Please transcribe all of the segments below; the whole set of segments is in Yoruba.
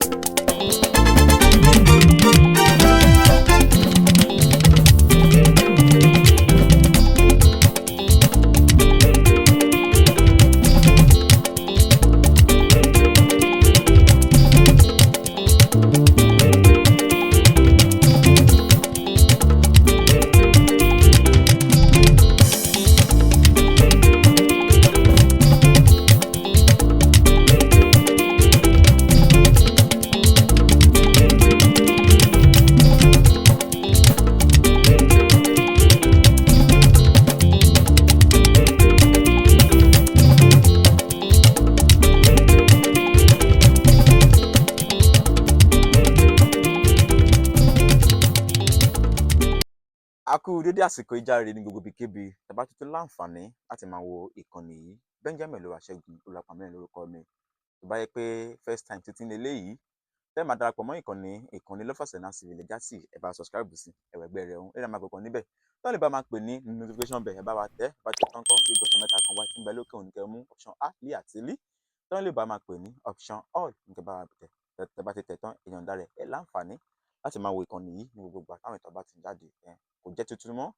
A kú dédé àsìkò ìjáre ní gbogbo ibikíbi tẹ́ bá tuntun láǹfààní láti máa wo ìkànnì yìí. Benjamin Olúwaṣẹ́gun Olúwapamẹ́rin lórúkọ mi. Tó bá yẹ pé first time títí ní eléyìí tẹ́ máa darapọ̀ mọ́ ìkànnì Lọ́fọ̀ọ́sẹ̀ náà civil legacy ẹ bá subscribe sí ẹ̀wẹ̀gbẹ́ rẹ̀ ọ̀hún ẹ̀rọ máa gbọ̀ngàn níbẹ̀ tó lè bá máa pè ní notification bell ẹ bá wa tẹ́ bá tẹ tán kọ́ gbígbọ́ ọ̀sán mẹ́ta kan wá tí ń bẹ lókè òní kẹ́ mú option a lé àti lí tó lè bá máa pè ní option all nǹkan bá wa tẹ́ bá ti tẹ̀ tán èèyàn dára ẹ̀ láǹfààní láti máa wo ìkànnì yìí ní gbogbo ìgbà táwọn ìtàn bá ti jáde kò jẹ́ tuntun mọ́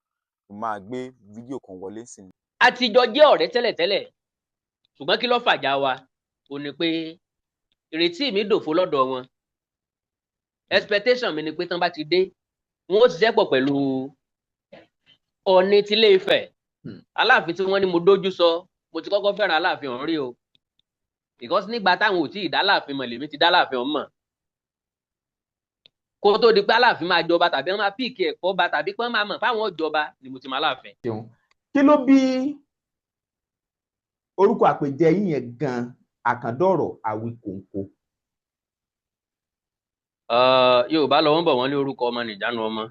mo máa gbé fídíò kan wọlé sí i. a ti jọ jẹ́ ọ̀rẹ́ tẹ́lẹ̀tẹ́lẹ̀ ṣùgbọ́n kí ló fàjà wa ò ní pé ìrètí mi dòfo lọ́dọ̀ wọn expectation mi ni pé tán bá ti dé wọn ó ṣiṣẹ́ pọ̀ pẹ̀lú Ọọ̀ni tilé Ifẹ̀ Aláàfin tí wọ́n ní mo dójú sọ mo ti kọ́kọ́ fẹ́ràn Aláàfin ọ̀hún rí o because nígbà táwọn ò tí ì dá Aláàfin mọ̀ lèmi ti dá Aláàfin ọ̀hún mọ̀ kó tó di pé Aláàfin máa jọba tàbí wọn máa píìkì ẹ̀kọ́ ba tàbí pé wọn máa mọ̀ fáwọn ìjọba ni mo ti mọ Aláàfin. kí ló bí orúkọ àpèjẹ yín yẹn gan Àkàndọ̀rọ̀ Àwíkòǹkò? Yorùbá lọ wọ́n bọ̀ wọ́n ní orúkọ ọmọ nìjánu ọmọ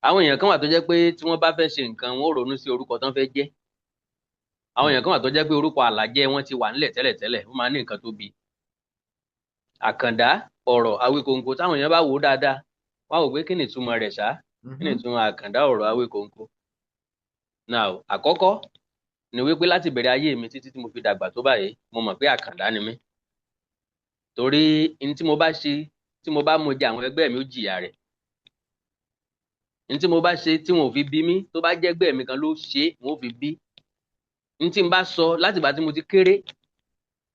àwọn èèyàn kan wà tó jẹ́ pé tí wọ́n bá fẹ́ ṣe nǹkan wọn ò ronú sí orúkọ tán fẹ́ jẹ́ àwọn èèyàn kan wà tó jẹ́ pé orúkọ àlàjẹ́ wọn ti wà nílẹ̀ tẹ́lẹ̀tẹ́lẹ̀ wọ́n máa ní nǹkan tó bí Àkàndá ọ̀rọ̀ Àwíkòǹkò táwọn èèyàn bá wò ó dáadáa wọ́n á wò pé kí ni ìtumọ̀ rẹ̀ ṣá kí ni ìtumọ̀ Àkàndá ọ̀rọ̀ Àwíkòǹkò. Now àkọ́kọ́ ni wípé láti bẹ̀rẹ̀ ayé mi títí tí mo fi dàgbà tó báyìí mo mọ̀ pé Àkàndá ni mí torí ní tí mo bá ṣe tí mo bá mú jẹ àwọn ẹgbẹ́ mi ó jìyà rẹ̀ ní tí mo bá ṣe tí wọn ò fi bí mi tó bá jẹ́ ẹgbẹ́ mi kan ló ṣe wọn ò fi bí ní tí n bá sọ láti ìgbà tí mo ti kéré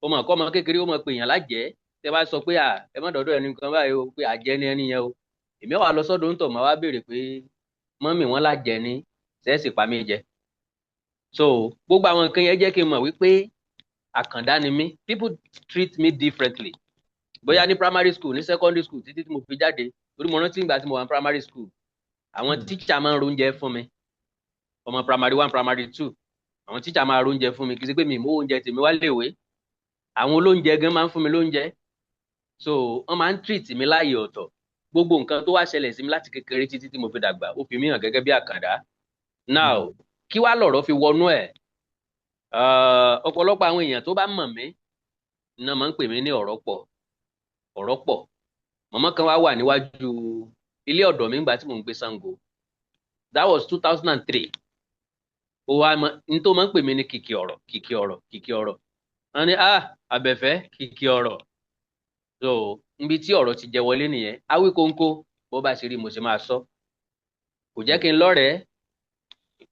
ọmọ ẹ̀kọ́ ọmọ kékeré ó mọ̀ pé èèyàn lájẹ́ tẹ bá sọ pé ẹ má dọ̀dọ̀ ẹni kan báyìí o pé àjẹ́ ni ẹni yẹn o èmi wà lọ sọ́dọ̀ ń tọ̀ máa wá béèrè pé mọ́mì wọn lájẹ́ ni sẹ́ẹ̀sì pa mí jẹ so gbogbo àwọn nǹkan yẹn jẹ́ kí n mọ̀ wípé Àkàndá ni mí people treat me differently bóyá ní primary school ní secondary school títí tí mo fi jáde torí mo rántí ìgbà tí mo wà ní primary school àwọn teacher máa ń ronjẹ fún mi ọmọ primary 1 primary 2 àwọn teacher máa ronjẹ fún mi kì í ṣe pé mi mú oúnjẹ tèmi wá léèwé àwọn olóúnjẹ gan máa ń fún mi lóúnjẹ so wọ́n máa ń treat mi láàyè ọ̀tọ̀ gbogbo nǹkan tó wá ṣẹlẹ̀ sí mi láti kékeré títí tí mo fi dàgbà ó fi mí hàn gẹ́gẹ́ bí Àkàndá. Now kí wá lọ̀rọ̀ fi wọnú ẹ̀ ọ̀pọ̀lọpọ̀ àwọn èèyàn tó bá mọ̀ mí náà máa ń pè mí ní ọ̀rọ̀ pọ̀ mọ̀mọ́ kan wá wà níwájú ilé ọ̀dọ̀ mi nígbà tí mò ń gbé Ṣàngó that was 2003 ó wá ní tó máa ń pè mí ní kìkì ọ̀rọ̀ wọ́n ní Àbẹ̀fẹ́ kìkì ọ̀rọ̀ so níbi tí ọ̀rọ̀ ti jẹ wọlé nìyẹn Àwíkòǹkò bó bá ṣe rí mo ṣe máa sọ kò jẹ́ kí n lọ́rẹ̀ẹ́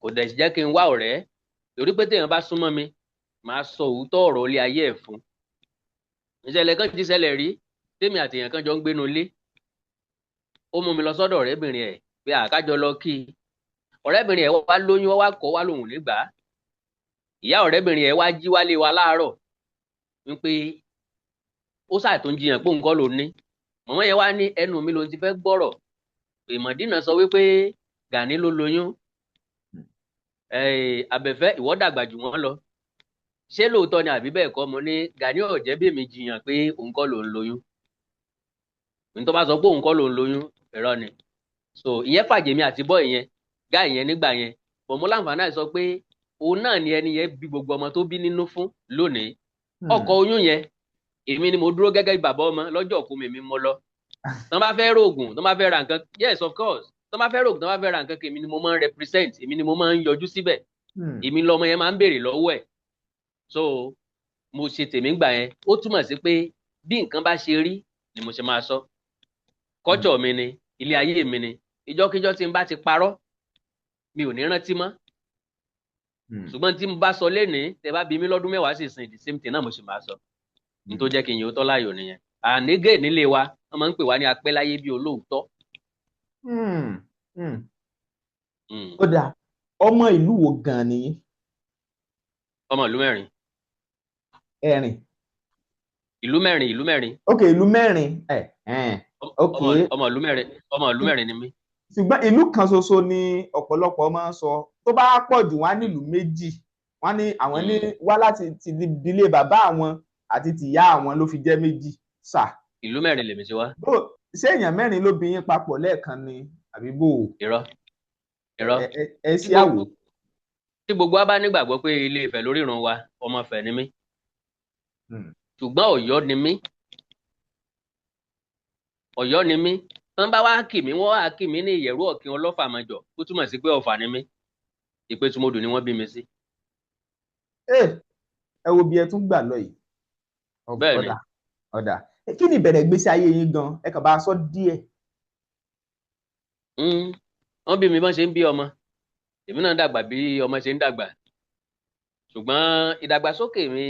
kò dẹ̀ jẹ́ kí n wá ọ̀rẹ́ torí pé téèyàn bá súnmọ́ mi máa sọ òótọ́ ọ̀rọ̀ ilé ayé ẹ̀ fún ìṣẹ̀lẹ̀ kan ti ṣẹlẹ̀ rí tèmi àti èèyàn kan jọ ń gbénu ilé ó mú mi lọ sọ́dọ̀ ọ̀rẹ́bìnrin ẹ̀ pé àkájọ lọ kí ọ̀rẹ́bìnrin ẹ̀ wá lóyún wá kọ́ wá lòun nígbà ìyá ọ̀rẹ́bìnrin ẹ̀ wá jí wálé wa láàárọ̀ wípé ó ṣáà tó ń jiyàn pé òun kọ́ ló ní mọ̀mọ́ yẹn wá ní ẹnu mi ló ti fẹ́ gbọ́rọ̀ ìmọ̀dínà sọ wípé Gani ló lóyún Àbẹ̀fẹ́ ìwọ dàgbà jù wọ́n lọ ṣé lóòótọ́ ni àbí bẹ́ẹ̀ kọ́ mo ní Gani ò jẹ́ bí èmi jiyàn pé òun kọ́ ló ń lóyún ní tó bá sọ pé òun kọ́ ló ń lóyún ẹ̀rọ ni so ìyẹn fàjèmí àti bọ́ ìyẹn gá ìyẹn nígbà yẹn bọ̀mọ́ láǹfààní àìsọ pé òun náà ni ẹni yẹn bí gbogbo ọmọ tó bí nínú fún lónìí ọkọ̀ oyún yẹn èmi ni mo dúró gẹ́gẹ́ bí bàbá ọmọ lọ́jọ́ òkú mi mo lọ tán bá fẹ́ rògùn tán bá fẹ́ ra nǹkan yes of course tán bá fẹ́ rògùn tán bá fẹ́ ra nǹkan èmi ni mo máa ń represent èmi ni mo máa ń yọjú síbẹ̀ èmi lọmọ yẹn máa ń béèrè lọ́wọ́ ẹ̀ so mo ṣe tèmi gbà yẹn ó túmọ̀ sí pé bí nǹkan bá ṣe rí ni mo ṣe máa sọ culture mi ni ilé ayé mi ni ìjọ́kíjọ́ tí n bá ti parọ́ mi ò ní rántí mọ́ ṣùgbọ́n tí mo bá sọ lénìí tẹ bá bí mi lọ́dún mẹ́wàá sì sin the same thing náà mo sì máa sọ ní tó jẹ́ kí n yóò tọ́ láyò nìyẹn ànégè nílé wa wọ́n máa ń pè wá ní apẹ́láyé bí olóòótọ́. Ó dáa, ọmọ ìlú wo gan ni yín? ọmọ ìlú mẹ́rin. Ẹ̀rìn. ìlú mẹ́rin. Ok, ìlú mẹ́rin. Ok. ọmọ ìlú mẹ́rin ni mí. Ṣùgbọ́n ìlú kan ṣoṣo ni ọ̀pọ̀lọpọ̀ máa ń sọ tó bá pọ̀ jù wá nílùú méjì wọ́n ní àwọn ní wá láti ti ìdílé bàbá àwọn àti tìyá àwọn ló fi jẹ́ méjì sà. ìlú mẹ́rin lèmi ti wá. Ṣé èèyàn mẹ́rin ló bí yín papọ̀ lẹ́ẹ̀kan ni àbí bò? irọ́. ẹ ṣí àwò. tí gbogbo wa bá nígbàgbọ́ pé ilé Ifẹ̀ lórí ìrun wa ọmọ Ifẹ̀ ni mí ṣùgbọ́n Ọ̀yọ́ ni mí tán bá wá kì mí wọ́n wá kì mí ní Ìyẹ̀rú Ọ̀kín Ọlọ́fà mọ́jọ ó túmọ̀ sí pé Ọ̀fà ni mí Ìpẹ́tùmọdù ni wọ́n bí mi sí. ẹ wo bí ẹ tún gbà lọ yìí. bẹ́ẹ̀ ni. Ọ̀dà kí ni ìbẹ̀rẹ̀ ìgbésí ayé yín gan ẹ kàn bá a sọ díẹ̀. wọ́n bí mi bọ́n ṣe ń bí ọmọ èmi náà dàgbà bí ọmọ ṣe ń dàgbà ṣùgbọ́n ìdàgbàsókè mi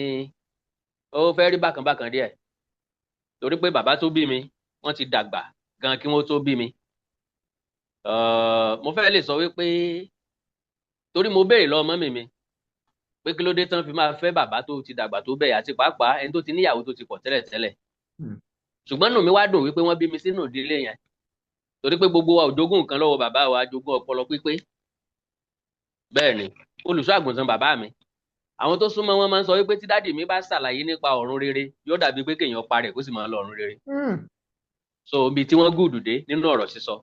ó fẹ́ rí bákan díẹ̀ torí pé bàbá tó bí mi wọ́n ti dàgbà gan kí wọ́n tó bí mi. mo fẹ́ lè sọ wípé torí mo béèrè lọ́wọ́ mọ́mì mi pé kí ló dé tán fi máa fẹ́ bàbá tó ti dàgbà tó bẹ́ẹ̀ àti pàápàá ẹni tó ti níyàwó tó ti pọ̀ tẹ́lẹ̀ ṣùgbọ́n nù mí wá dùn wípé wọ́n bí mi sínú ìdílé yẹn torí pé gbogbo wa ò jogún nǹkan lọ́wọ́ bàbá wa jogún ọpọlọ pípé. bẹ́ẹ̀ ni olùṣọ́ àgùntàn bàbá mi àwọn tó súnmọ́ wọn máa ń sọ wípé tí dádì mi bá ṣàlàyé nípa ọ̀run rere yóò dàbí pé kéèyàn parẹ́ kó sì máa lọ ọ̀run rere. so ibi tí wọ́n gùdù dé nínú ọ̀rọ̀ sísọ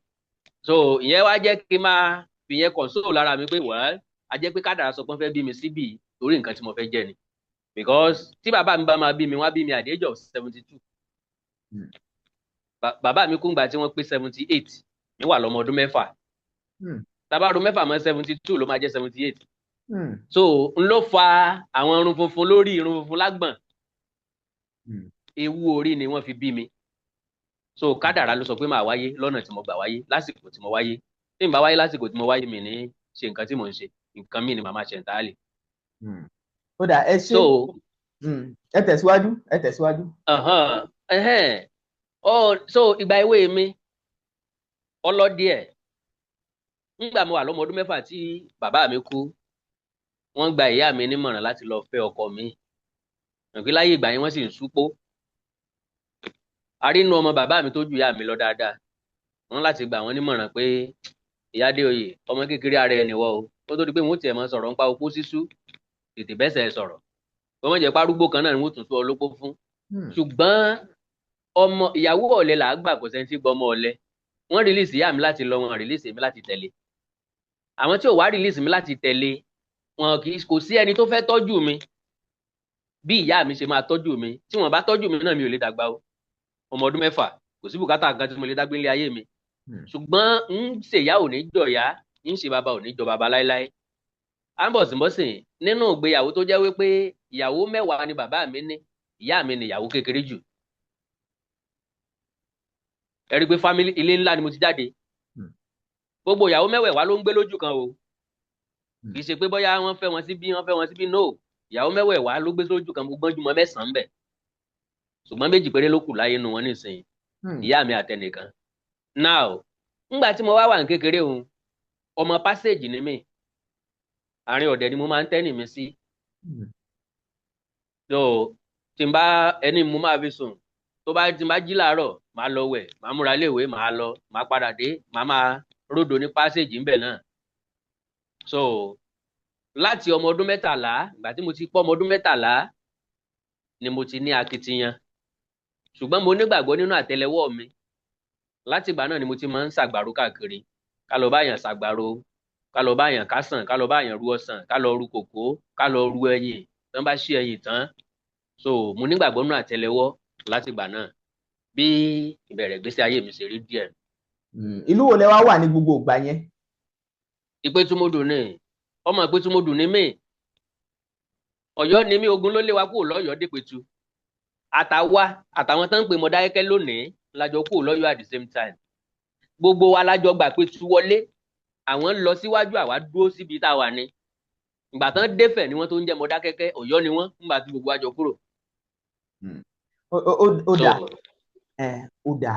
so ìyẹn wá jẹ́ kí n máa fi yẹn console lára mi pé wọ́n á jẹ́ pé kádàrá sọ pé wọ́n fẹ́ bí mi síbì torí nǹkan tí mo fẹ́ jẹ́ ni because tí bàbá mi bá máa bí mi wọ́n á bí mi at the age of 72 bàbá mi kú ńgbà tí wọ́n pé 78 mi wà lọ́mọ ọdún 6 tabaru 6 mọ́ 72 ló máa jẹ́ 78 so n ló fa àwọn irun funfun lórí irun funfun lágbọ̀n ewu orí ni wọ́n fi bí mi so kádàrá ló sọ pé màá wáyé lọ́nà tí mo gbà wáyé lásìkò tí mo wáyé tí n bá wáyé lásìkò tí mo wáyé mi ní ṣe nǹkan tí mò ń ṣe nǹkan míì ni màá máa ṣe entirely. Ó dà ẹ ṣe ẹ tẹ̀síwájú. So ìgbà èwe mi ọlọ́díẹ̀ nígbà mo wà lọ́mọ ọdún 6 tí bàbá mi kú wọ́n gba ìyá mi nímọ̀ràn láti lọ fẹ́ ọkọ mi ìgbé láyé ìgbà yẹn wọ́n sì ń súpó arínú ọmọ bàbá mi tó ju ìyá mi lọ dáadáa wọ́n láti gbà wọ́n nímọ̀ràn pé ìyá Adéoyè ọmọ kékeré ara ẹni wọ́ o ó tó di pé wọ́n tiẹ̀ mọ́ sọ̀rọ̀ nípa opó sísú tètè bẹ́sẹ̀ sọ̀rọ̀ wọ́n mọ̀ jẹ́ párúgbó kan náà ni wọ́n tún tó olópó fún ṣùgbọ́n ọmọ ìyàwó ọ̀lẹ là á gbà kò sẹ́ni tí gbọ́ ọmọ ọ̀lẹ wọ́n rìlíìsì ìyá mi láti lọ wọn rìlíìsì mi láti tẹ̀lé àwọn tí ò wá rìlíìsì mi láti tẹ̀lé wọn kò sí ẹni tó fẹ́ tọ́jú mi bí ìyá mi ṣe máa tọ́jú mi tí wọ́n bá tọ́jú mi náà mi ò lè dàgbà o ọmọ ọdún 6 kò sí bùkátà kan tí mo lè dágbé nílé ayé mi ṣùgbọ́n ń ṣèyá ò ní jọ̀yá ń ṣe bàbá ò ní jọ bàbá láéláé à ń bọ̀sìnbọ̀sìn nínú ìgbéyàwó tó jẹ́ wípé ìyàwó 10 ni bàbá mi ní ìyá mi ni ìyàwó kékeré jù ẹ rí i pé family ilé ńlá ni mo ti jáde gbogbo ìyàwó 10 ló ń gbé lójú kan o kì í ṣe pé bóyá wọ́n fẹ́ wọn síbí no ìyàwó 10 ló gbé lójú kan mo gbọ́njú mọ́ 9 bẹ̀ ṣùgbọ́n 2 péré ló kù láyé nu wọn nísìnyí ìyá mi àtẹnìkan now ńgbà tí mo wá wà ní kékeré òun ọmọ passage ni mí àárín ọ̀dẹ̀ ni mo máa ń tẹ́nì mi sí so tí n bá ẹni mo máa fi sùn tó bá ti bá jí láàárọ̀ máa lọ wẹ̀ máa múra léèwé máa lọ máa padà dé máa ródò ní passage ńbẹ̀ náà so láti ọmọ ọdún 13 ìgbà tí mo ti pọ́ ọmọ ọdún 13 ni mo ti ní akitiyan ṣùgbọ́n mo nígbàgbọ́ nínú àtẹ́lẹwọ́ mi láti ìgbà náà ni mo ti máa ń ṣàgbàrú káàkiri ká lọ báyàn ṣàgbàrú ká lọ báyàn kásàn ká lọ báyàn ru ọsàn ká lọ ru kòkó ká lọ ru ẹyìn tán bá ṣí ẹyìn tán so mo nígbàgbọ́ nínú àtẹ́lẹwọ́ láti ìgbà náà bí ìbẹ̀rẹ̀ ìgbésí ayé mi ṣe rí díẹ̀. Ìlú wo lẹ wá wà ní gbogbo ìgbà yẹn? Ìpẹ́tùmọdù ni ọmọ Ìpẹ́tùmọdù ni mí Ọ̀yọ́ ni mí ogun ló lé wa kúrò lọ́yọ́ dépẹ̀tù àtàwọn tó ń pè Mọdákẹ́kẹ́ lónìí lájọ kú lọ́yọ̀ at the same time gbogbo wa lájọ gbà pé tú wọlé àwọn ń lọ síwájú àwa dúró síbi tá a wà ní ìgbà tán dẹ́fẹ̀ ni wọ́n tó ń jẹ́ Mọdákẹ́kẹ́ Ọ̀yọ́ ni wọ́n nígbà tí gbogbo wa jọ kúrò. Ó dà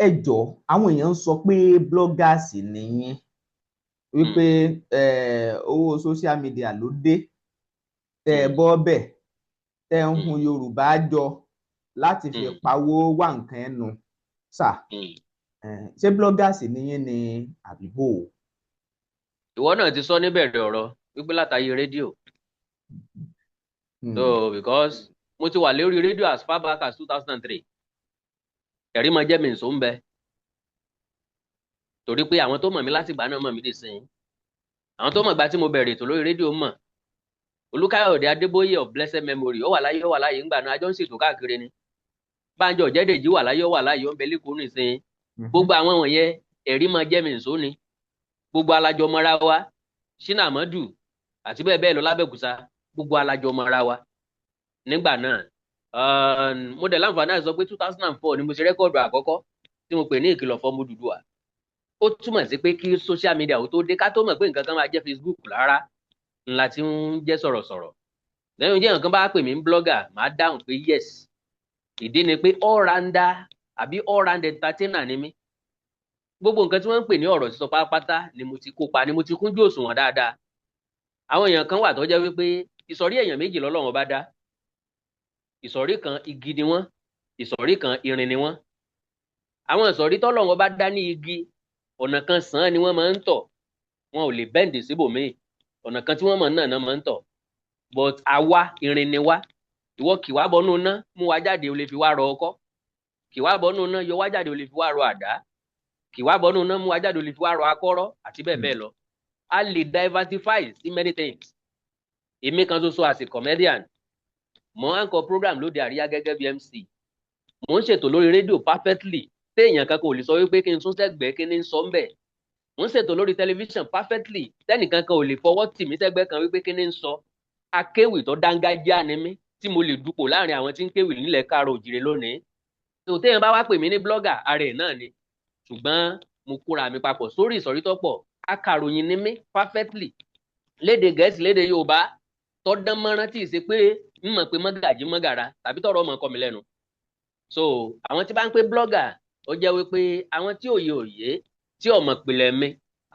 ẹ jọ àwọn èèyàn ń sọ pé bloggers nìyí wípé owó social media ló dé tẹ ẹ bọ́ bẹ̀ tẹ ń hun Yorùbá jọ láti fi pawó wá nǹkan ẹnu sà ṣé bloggers nìyí ni àbíbò. ìwọ náà ti sọ níbẹ̀rẹ̀ ọ̀rọ̀ wípé látàyè rédíò so because mo ti wà lórí rédíò as far back as 2003 ẹ̀rí máa jẹ́ mi nsọ ń bẹ torí pé àwọn tó mọ̀ mí láti ìgbà náà mọ̀ mí dì sí àwọn tó mọ̀ gbà tí mo bẹ̀rẹ̀ ètò lórí rédíò mọ̀ Olúkáyọ̀dé Adébóyè of blessed memory ó wà láyé ńgbà náà àjọ ń ṣètò káàkiri ni Bánjọ Ọ̀jẹ́dèjì wà láyé ó ń bẹ lẹ́kọ̀ọ́ nìsín gbogbo àwọn wọ̀nyẹn ẹ̀rí máa jẹ́ mi nsọ ni gbogbo alájọ mọ́ra wa Ṣínà Àmọ́dù àti bẹ́ẹ̀ bẹ́ẹ̀ lọ lábẹ́òkúta gbogbo alájọ mọ́ra wa nígbà náà mo dẹ̀ láǹfààní àti sọ pé 2004 ni mo ṣe rẹ́kọ̀dù àkọ́kọ́ tí mo pè ní ìkìlọ̀ fọ́mọ Odùduwà ó túmọ̀ sí pé kí social media ó tó dé ká tó mọ̀ pé nǹkan kan máa jẹ́ Facebook rárá ńlá tí ń jẹ́ sọ̀rọ̀sọ̀rọ̀ lẹ́yìn jẹ́ nǹkan bá pè mí blogger máa dáhùn pé yes ìdí ni pé all rounder àbí all round entertainer ni mí gbogbo nǹkan tí wọ́n ń pè ní ọ̀rọ̀ sísọ pátápátá ni mo ti kópa ni mo ti kúnjú òṣùwọ̀n dáadáa àwọn èèyàn kan wà tó jẹ́ wípé ìsọ̀rí èèyàn méjì lọ́lọ́run bá dá ìsọ̀rí kan igi ni wọ́n ìsọ̀rí kan irin ni wọ́n àwọn ìsọ̀rí tọ́lọ́run bá dá ní igi ọ̀nà kan sàn án ni wọ́n máa ń tọ̀ wọn ò lè bẹ́ǹdì síbòmíì ọ̀nà kan tí wọ́n mọ̀ náà máa ń tọ̀ but àwa irin ni wá ìwọ kì wá bọ́nú iná mú wa jáde o lè fi wá rọ ọkọ́ kì wá bọ́nú iná yọ wá jáde o lè fi wá rọ àdá kì wá bọ́nú iná mú wa jáde o lè fi wá rọ akọ́rọ́ àti bẹ́ẹ̀ bẹ́ẹ̀ lọ a lè diversify sí many things èmi kan ṣoṣo as a comedian mo ń kọ program lóde àríyá gẹ́gẹ́ bí MC mo ń ṣètò lórí rédíò perfectly téèyàn kan kò lè sọ wípé kí n tún sẹ́gbẹ̀ẹ́ kí n sọ ń bẹ̀ mo ń ṣètò lórí tẹlifíṣàn perfectly tẹ́nìkan kan ò lè fọwọ́ tì mí sẹ́gbẹ̀ẹ́ kan wípé kí n sọ akéwì tó dángájíá ni mí tí mo lè dupò láàrin àwọn tí ń kéwì nílẹ̀ káàrọ̀ òjìrè lónìí tó téèyàn bá wá pè mí ní blogger ara ẹ̀ náà ni ṣùgbọ́n mo kóra mi papọ̀ sórí ìsọ̀rí tó pọ̀ akàròyìn ni mí perfectly léde Gẹ̀ẹ́sì léde Yorùbá tó dán mọ́rán tí ì ṣe pé ń mọ̀ pé mọ́gàjí mọ́gàrà tàbí tọ̀rọ̀ ọmọ kọ́ mi lẹ́nu so àwọn tí bá ń pè blogger ó jẹ́ wípé àwọn tí òye tí ọmọ pìlẹ̀ mi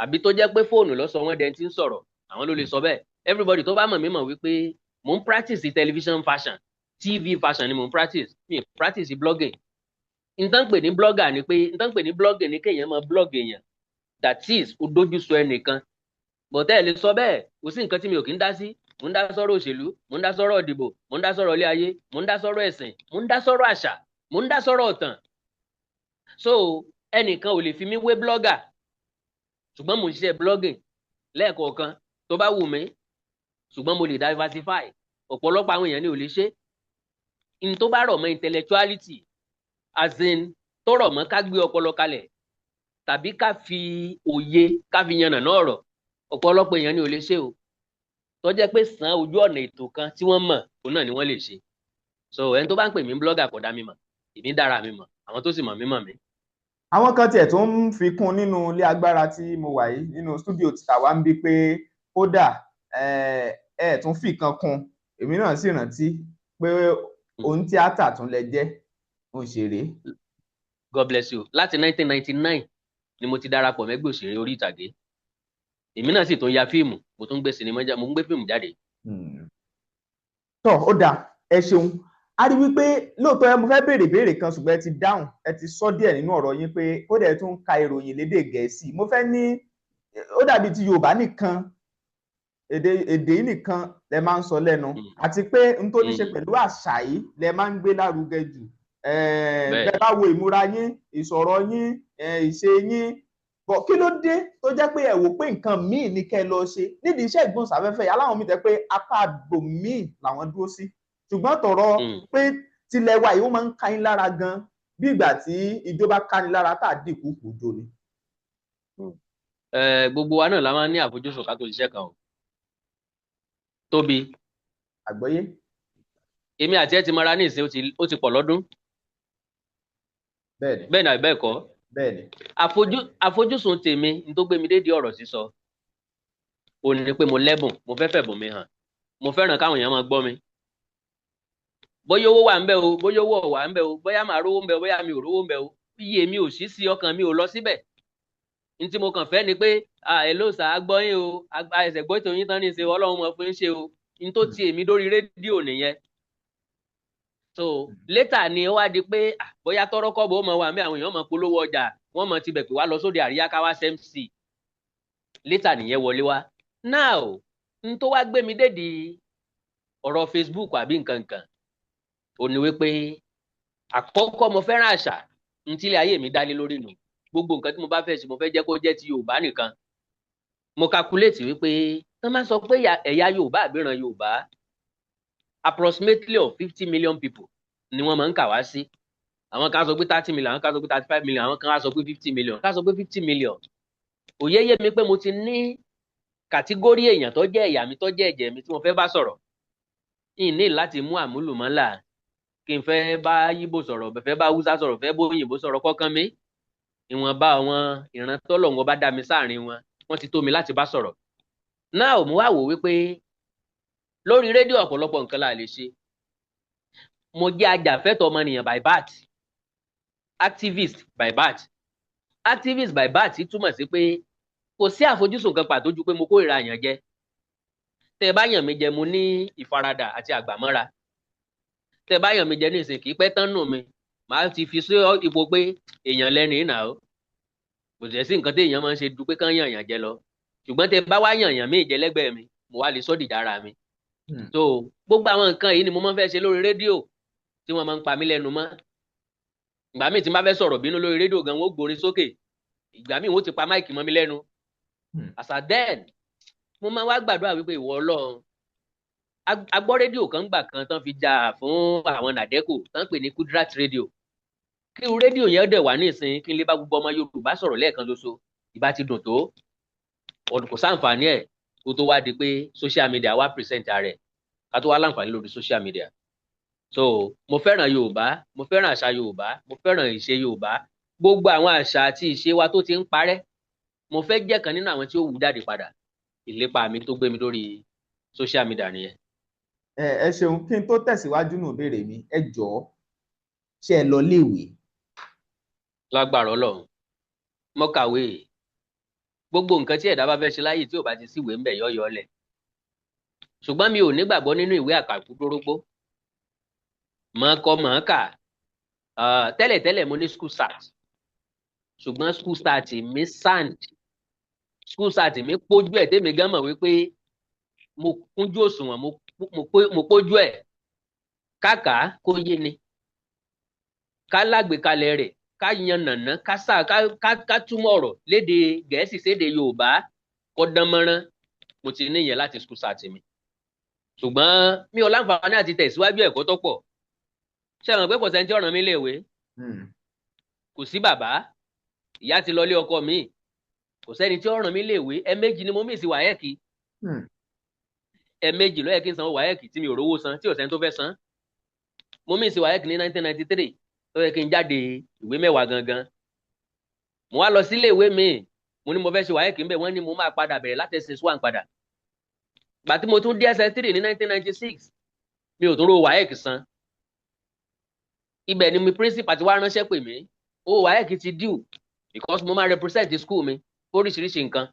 àbí tó jẹ́ pé fóònù ló sọ wọ́n dẹni tí ń sọ̀rọ̀ àwọn ló lè sọ bẹ́ẹ̀ everybody tó bá mọ̀ mí mọ̀ wípé mò ń practice television fashion TV fashion ni mò ń practice blogging nǹkan pè ní blogger ni pé nǹkan pè ní blogging ni kéèyàn máa blog èèyàn that is ó dójú sọ ẹnìkan bọ̀tẹ́ ẹ̀ lè sọ bẹ́ẹ̀ kò sí nǹkan tí mi ò kí ń dá sí mo ń dá sọ́rọ̀ òṣèlú mo ń dá sọ́rọ̀ ìdìbò mo ń dá sọ́rọ̀ ilé ayé mo ń dá sọ́rọ̀ ẹ̀sìn mo ń dá sọ́rọ̀ àṣà mo ń dá sọ́rọ̀ ọ̀tàn so ẹnìkan ò lè fi mí wé blogger ṣùgbọ́n mo ń ṣiṣẹ́ blogging lẹ́ẹ̀kọ̀ọ̀kan tó bá wù mí ṣùgbọ́n mo lè diversify ọ̀pọ̀lọpọ̀ àwọn èèyàn ni ò lè ṣe in tó bá rọ̀ mọ́ intellectuality as in tó rọ̀ mọ́ ká gbé ọpọlọ kalẹ̀ tàbí ká fi òye ká fi yànnàná ọ̀rọ̀ ọ̀pọ̀lọpọ̀ èèyàn ni ò lè ṣe o tó jẹ́ pé sàn ojú ọ̀nà ètò kan tí wọ́n mọ̀ òun náà ni wọ́n lè ṣe so ẹni tó bá ń pè mí blogger kò dá mi mọ̀ èmi dára mi mọ̀ àwọn tó sì mọ̀ mí mọ̀ mí. àwọn kan tiẹ̀ tó ń fi kún nínú ilé agbára tí mo wà yìí nínú stúdíò tí tàwa ń bí pé kódà ẹ tún fi kan kún èmi náà sì rántí pé òun tíátà tún lẹ jẹ́ òṣèré. God bless you láti 1999 ni mo ti darapọ̀ mẹ́gbẹ́ òṣèré orí ìtàgé èmi náà sì tún ya fíìmù mo tún gbé sinimá mo ń gbé fíìmù jáde. tó ó dáa ẹ ṣeun a rí wípé lóòótọ́ mo fẹ́ béèrè ìbéèrè kan ṣùgbọ́n ẹ ti dáhùn ẹ ti sọ díẹ̀ nínú ọ̀rọ̀ yín pé kódà ẹ tún ń ka ìròyìn lédè Gẹ̀ẹ́sì mo fẹ́ ní ó dàbí ti Yorùbá nìkan èdè yìí nìkan lẹ máa ń sọ lẹ́nu àti pé n tó ní ṣe pẹ̀lú àṣà yìí lẹ máa ń gbé lárugẹ jù bẹ́ẹ̀ bá wo ìmúra yín ìsọ̀rọ̀ yín ìṣe yín bọ̀ kí ló dé tó jẹ́ pé ẹ wò pé nǹkan míì ní kẹ́ lọ ṣe nídìí iṣẹ́ ìgbóhùnsáfẹ́fẹ́ yìí aláwọn mi tẹ́ pé apá àgbò míì làwọn dúró sí ṣùgbọ́n tọ̀rọ̀ pé tilẹ̀ wa yìí ó máa ń ká yín lára gan bí ìgbà tí ijó bá ká yín lára tá a dínkù kù jò ni. gbogbo wa náà la máa ń ní àfojúsùn ká tó ṣiṣẹ́ kan o tóbi àgbọ́yé èmi àti ẹ ti mọra ní ìsìn ó ti pọ̀ lọ́dún bẹ́ẹ̀ni bẹ́ẹ̀ náà bẹ́ẹ̀ kọ́ bẹ́ẹ̀ni. àfojúsùn tèmi ní tó gbé mi dédé ọ̀rọ̀ sísọ ò ní pé mo lẹ́bùn mo fẹ́ fẹ̀bùn mi hàn mo fẹ́ràn káwọn èèyàn máa gbọ́ mi bóyá owó wà ń bẹ o bóyá owó ò wà ń bẹ o bóyá màá rówó ń bẹ o bóyá mi ò rówó ń bẹ o iye mi ò sí sí ọkàn mi ò lọ síbẹ̀ ní tí mo kàn fẹ́ ni pé hello sir agbọ́yìn o ẹsẹ̀ gbọ́ ìtòyìn tán ní í ṣe ọlọ́run mọ̀ fún ṣe o ní tó ti èmi lórí rédíò nìyẹn so later ni ó wá di pé bóyá tọrọ kọ́bọ̀ ó mọ̀ wà mí àwọn èèyàn mọ̀ polówó ọjà wọ́n mọ̀ tibẹ̀ pé wá lọ sóde àríyá ká wá MC later nìyẹn wọlé wá now n tó wá gbé mi dédi ọ̀rọ̀ Facebook àbí nǹkan kan ò ní wípé àkọ́kọ́ mo fẹ́ràn àṣà n tí ilé ayé mi dálé lórí nù gbogbo nǹkan tí mo bá fẹ́ ṣe mo fẹ́ jẹ́ kó jẹ́ ti Yorùbá nìkan mo calculate wípé wọ́n máa sọ pé ẹ̀yà Yorùbá àbíran Yorùbá approximately of 50 million people ni wọ́n máa ń kà wá sí àwọn kan sọ pé 30 million àwọn kan sọ pé 35 million àwọn kan sọ pé 50 million ká sọ pé 50 million òye yé mi pé mo ti ní kàtígórì èèyàn tó jẹ́ ẹ̀yà mi tó jẹ́ ẹ̀jẹ̀ mi tí mo fẹ́ bá sọ̀rọ̀ ìní láti mú àmúlùmọ́là kí n fẹ́ bá Yíbò sọ̀rọ̀ fẹ́ bá Hausa sọ̀rọ̀ fẹ́ bó Òyìnbó sọ̀rọ̀ kọ́kàn mi ìwọ̀nba àwọn ìran tọ́lọ̀ wọn bá dá mi sáàrin wọn ti tó mi láti bá sọ̀rọ̀ náà mo wá wò wípé lórí rédíò ọ̀pọ̀lọpọ̀ nǹkan la lè ṣe mo jẹ́ ajàfẹ́tọ̀ọ́ ọmọnìyàn by birth activist by birth activist by birth túmọ̀ sí pé kò sí àfojúsùn kan pàtó ju pé mo kórìíra yàn jẹ tẹ́ bá yàn mí jẹ mo ní ìfaradà àti àgbàmọ́ra tẹ́ bá yàn mí jẹ ní ìsìn kì í pẹ́ tán nù mi màá ti fi sí ipò pé èèyàn lẹ́nu ìnà o kò sì sí nǹkan tí èèyàn máa ń ṣe du pé kán yàn jẹ lọ ṣùgbọ́n tẹ́ bá wá yàn mí jẹ lẹ́gbẹ̀ẹ́ mi mo wá lè sọ́ dìdára mi so gbogbo àwọn nǹkan yìí ni mo máa ń fẹ́ ṣe lórí rédíò tí wọ́n máa ń pa mí lẹ́nu mọ́ ìgbà míì tí n bá fẹ́ sọ̀rọ̀ bínú lórí rédíò gan wọ́n gbórin sókè ìgbà míì wọ́n ti pa máìkì mọ́ mi lẹ́nu àṣà den mo máa wá gbàdúrà wípé ìwọ Ọlọ́run agbọ́ rédíò kan gbà kan tán fi jà fún àwọn nàdẹ́kò tán pè ní Kudrat rédíò kí irú rédíò yẹn dẹ̀ wá nísìnyí kí n lè bá gbogbo ọmọ Yorùbá sọ̀rọ̀ lẹ́ẹ̀kan ṣoṣo ìbá ti dùn tó ọdún kò sáǹfààní ẹ̀ kó tó wá di pé social media wá present rẹ̀ ká tó wá láǹfààní lórí social media so mo fẹ́ràn Yorùbá mo fẹ́ràn àṣà Yorùbá mo fẹ́ràn ìṣe Yorùbá gbogbo àwọn àṣà àti ìṣe wa tó ti ń parẹ́ mo fẹ́ jẹ́ kan nínú àwọn tí ó wù jáde padà ìlépa mi tó gbé mi lórí social media nìyẹn. ẹ ṣeun kí n tó tẹ̀síwájú nù béèrè mi ẹ jọ̀ọ́ ṣé ẹ lọ léèwé. lágbára Ọlọ́run mo kàwé gbogbo nǹkan tí ẹ̀dá bá fẹ́ ṣe láyè tí ò bá ti síwèé ńbẹ̀ yọ̀ọ̀yọ̀ lẹ̀ ṣùgbọ́n mi ò nígbàgbọ́ nínú ìwé àkàkúdórógbó mọ̀ọ́kà tẹ́lẹ̀tẹ́lẹ̀ mo ní school start ṣùgbọ́n school start mi sand school start mi pójú ẹ̀ tèmi gan mọ̀ wípé mo kúnjú òṣùwọ̀n mo pójú ẹ̀ káàkà kó yé ni ká lágbèkalẹ̀ rẹ̀ ká yan nàná ká túmọ̀ ọ̀rọ̀ léde Gẹ̀ẹ́sì séde Yorùbá kó dán mọ́rán mo ti níyẹn láti school start mi ṣùgbọ́n mi ò láǹfààní àti tẹ̀síwájú ẹ̀kọ́ tó pọ̀ ṣé àwọn pé kò sẹ́ni tí ọ̀ràn mi léèwé kò sí bàbá ìyá ti lọ lé ọkọ mi kò sẹ́ni tí ọ̀ràn mi léèwé ẹ̀ẹ̀mejì ni mo mí sí wáyẹ́kì ẹ̀ẹ̀mejì ló yẹ kí n san wáyẹ́kì tí mi ò rówó san tí ò sẹ́ni tó fẹ́ san mo mí sí wáyẹ́kì ní 1993 tó yẹ kí n jáde ìwé mẹ́wàá gangan mo wá lọ sílé ìwé mi mo ní mo fẹ́ ṣe wáyẹ́kì ńbẹ̀ wọ́n ní mo máa padà bẹ̀rẹ̀ láti SS1 padà gbà tí mo tún dé SS3 ní 1996 mi ò tún rówó wáyẹ́kì san ibẹ̀ ni mi principal ti wá ránṣẹ́ pè mí owó wáyẹ́kì ti due because mo máa represent school mi oríṣiríṣi nǹkan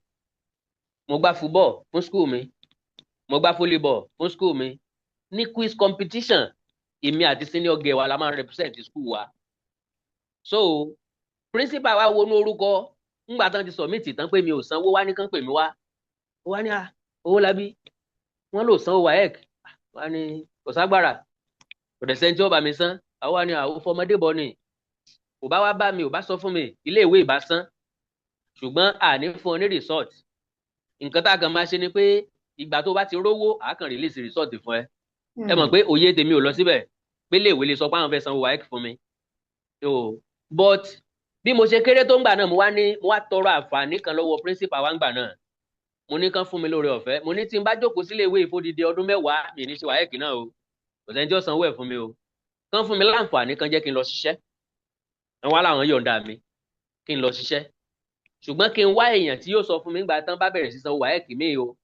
mo gbá football fún school mi mo gbá volleyball fún school mi ní quiz competition èmi àti senior girl wa la máa represent school wa so principal wa wọnú orúkọ ńgbà tán ti submit tán pé mi ò sanwó wá ní kán pè mí wá ó wá ní owó labí wọ́n lò sanwó WAEC wá ní kò ságbára kò dẹ̀ sẹ́ni tí ó bá mi san àwọn wá ní àwọn fọmọdé bọ̀ ni kò bá wá bá mi ò bá sọ fún mi ilé ìwé ìbá san ṣùgbọ́n àní fún ọ ní resort nǹkan tá a kàn máa ṣe ni pé ìgbà tó bá ti rówó a kàn release resort fún ẹ ẹ mọ̀ pé òye tèmi ò lọ síbẹ̀ pé ilé ìwé lè sọ pé àwọn fẹ́ sanwó WAEC fún mi but bí mo ṣe kéré tó ń gbà náà mo wá tọrọ àǹfààní kan lọ́wọ́ principal wa ń gbà náà mo ní kán fún mi lóore ọ̀fẹ́ mo ní tí n bá jókòó sílé ìwé ìfódìdí ọdún 10 mi ní ṣe WAEC náà o kò sẹ́ni tí ó sanwó ẹ̀ fún mi o kán fún mi láǹfààní kan jẹ́ kí n lọ ṣiṣẹ́ wọn wá láwọn yọ̀ǹda mi kí n lọ ṣiṣẹ́ ṣùgbọ́n kí n wá èèyàn tí yóò sọ fún mi nígbà tán bá bẹ̀rẹ̀ sí sanwó wáyẹ̀kì mi o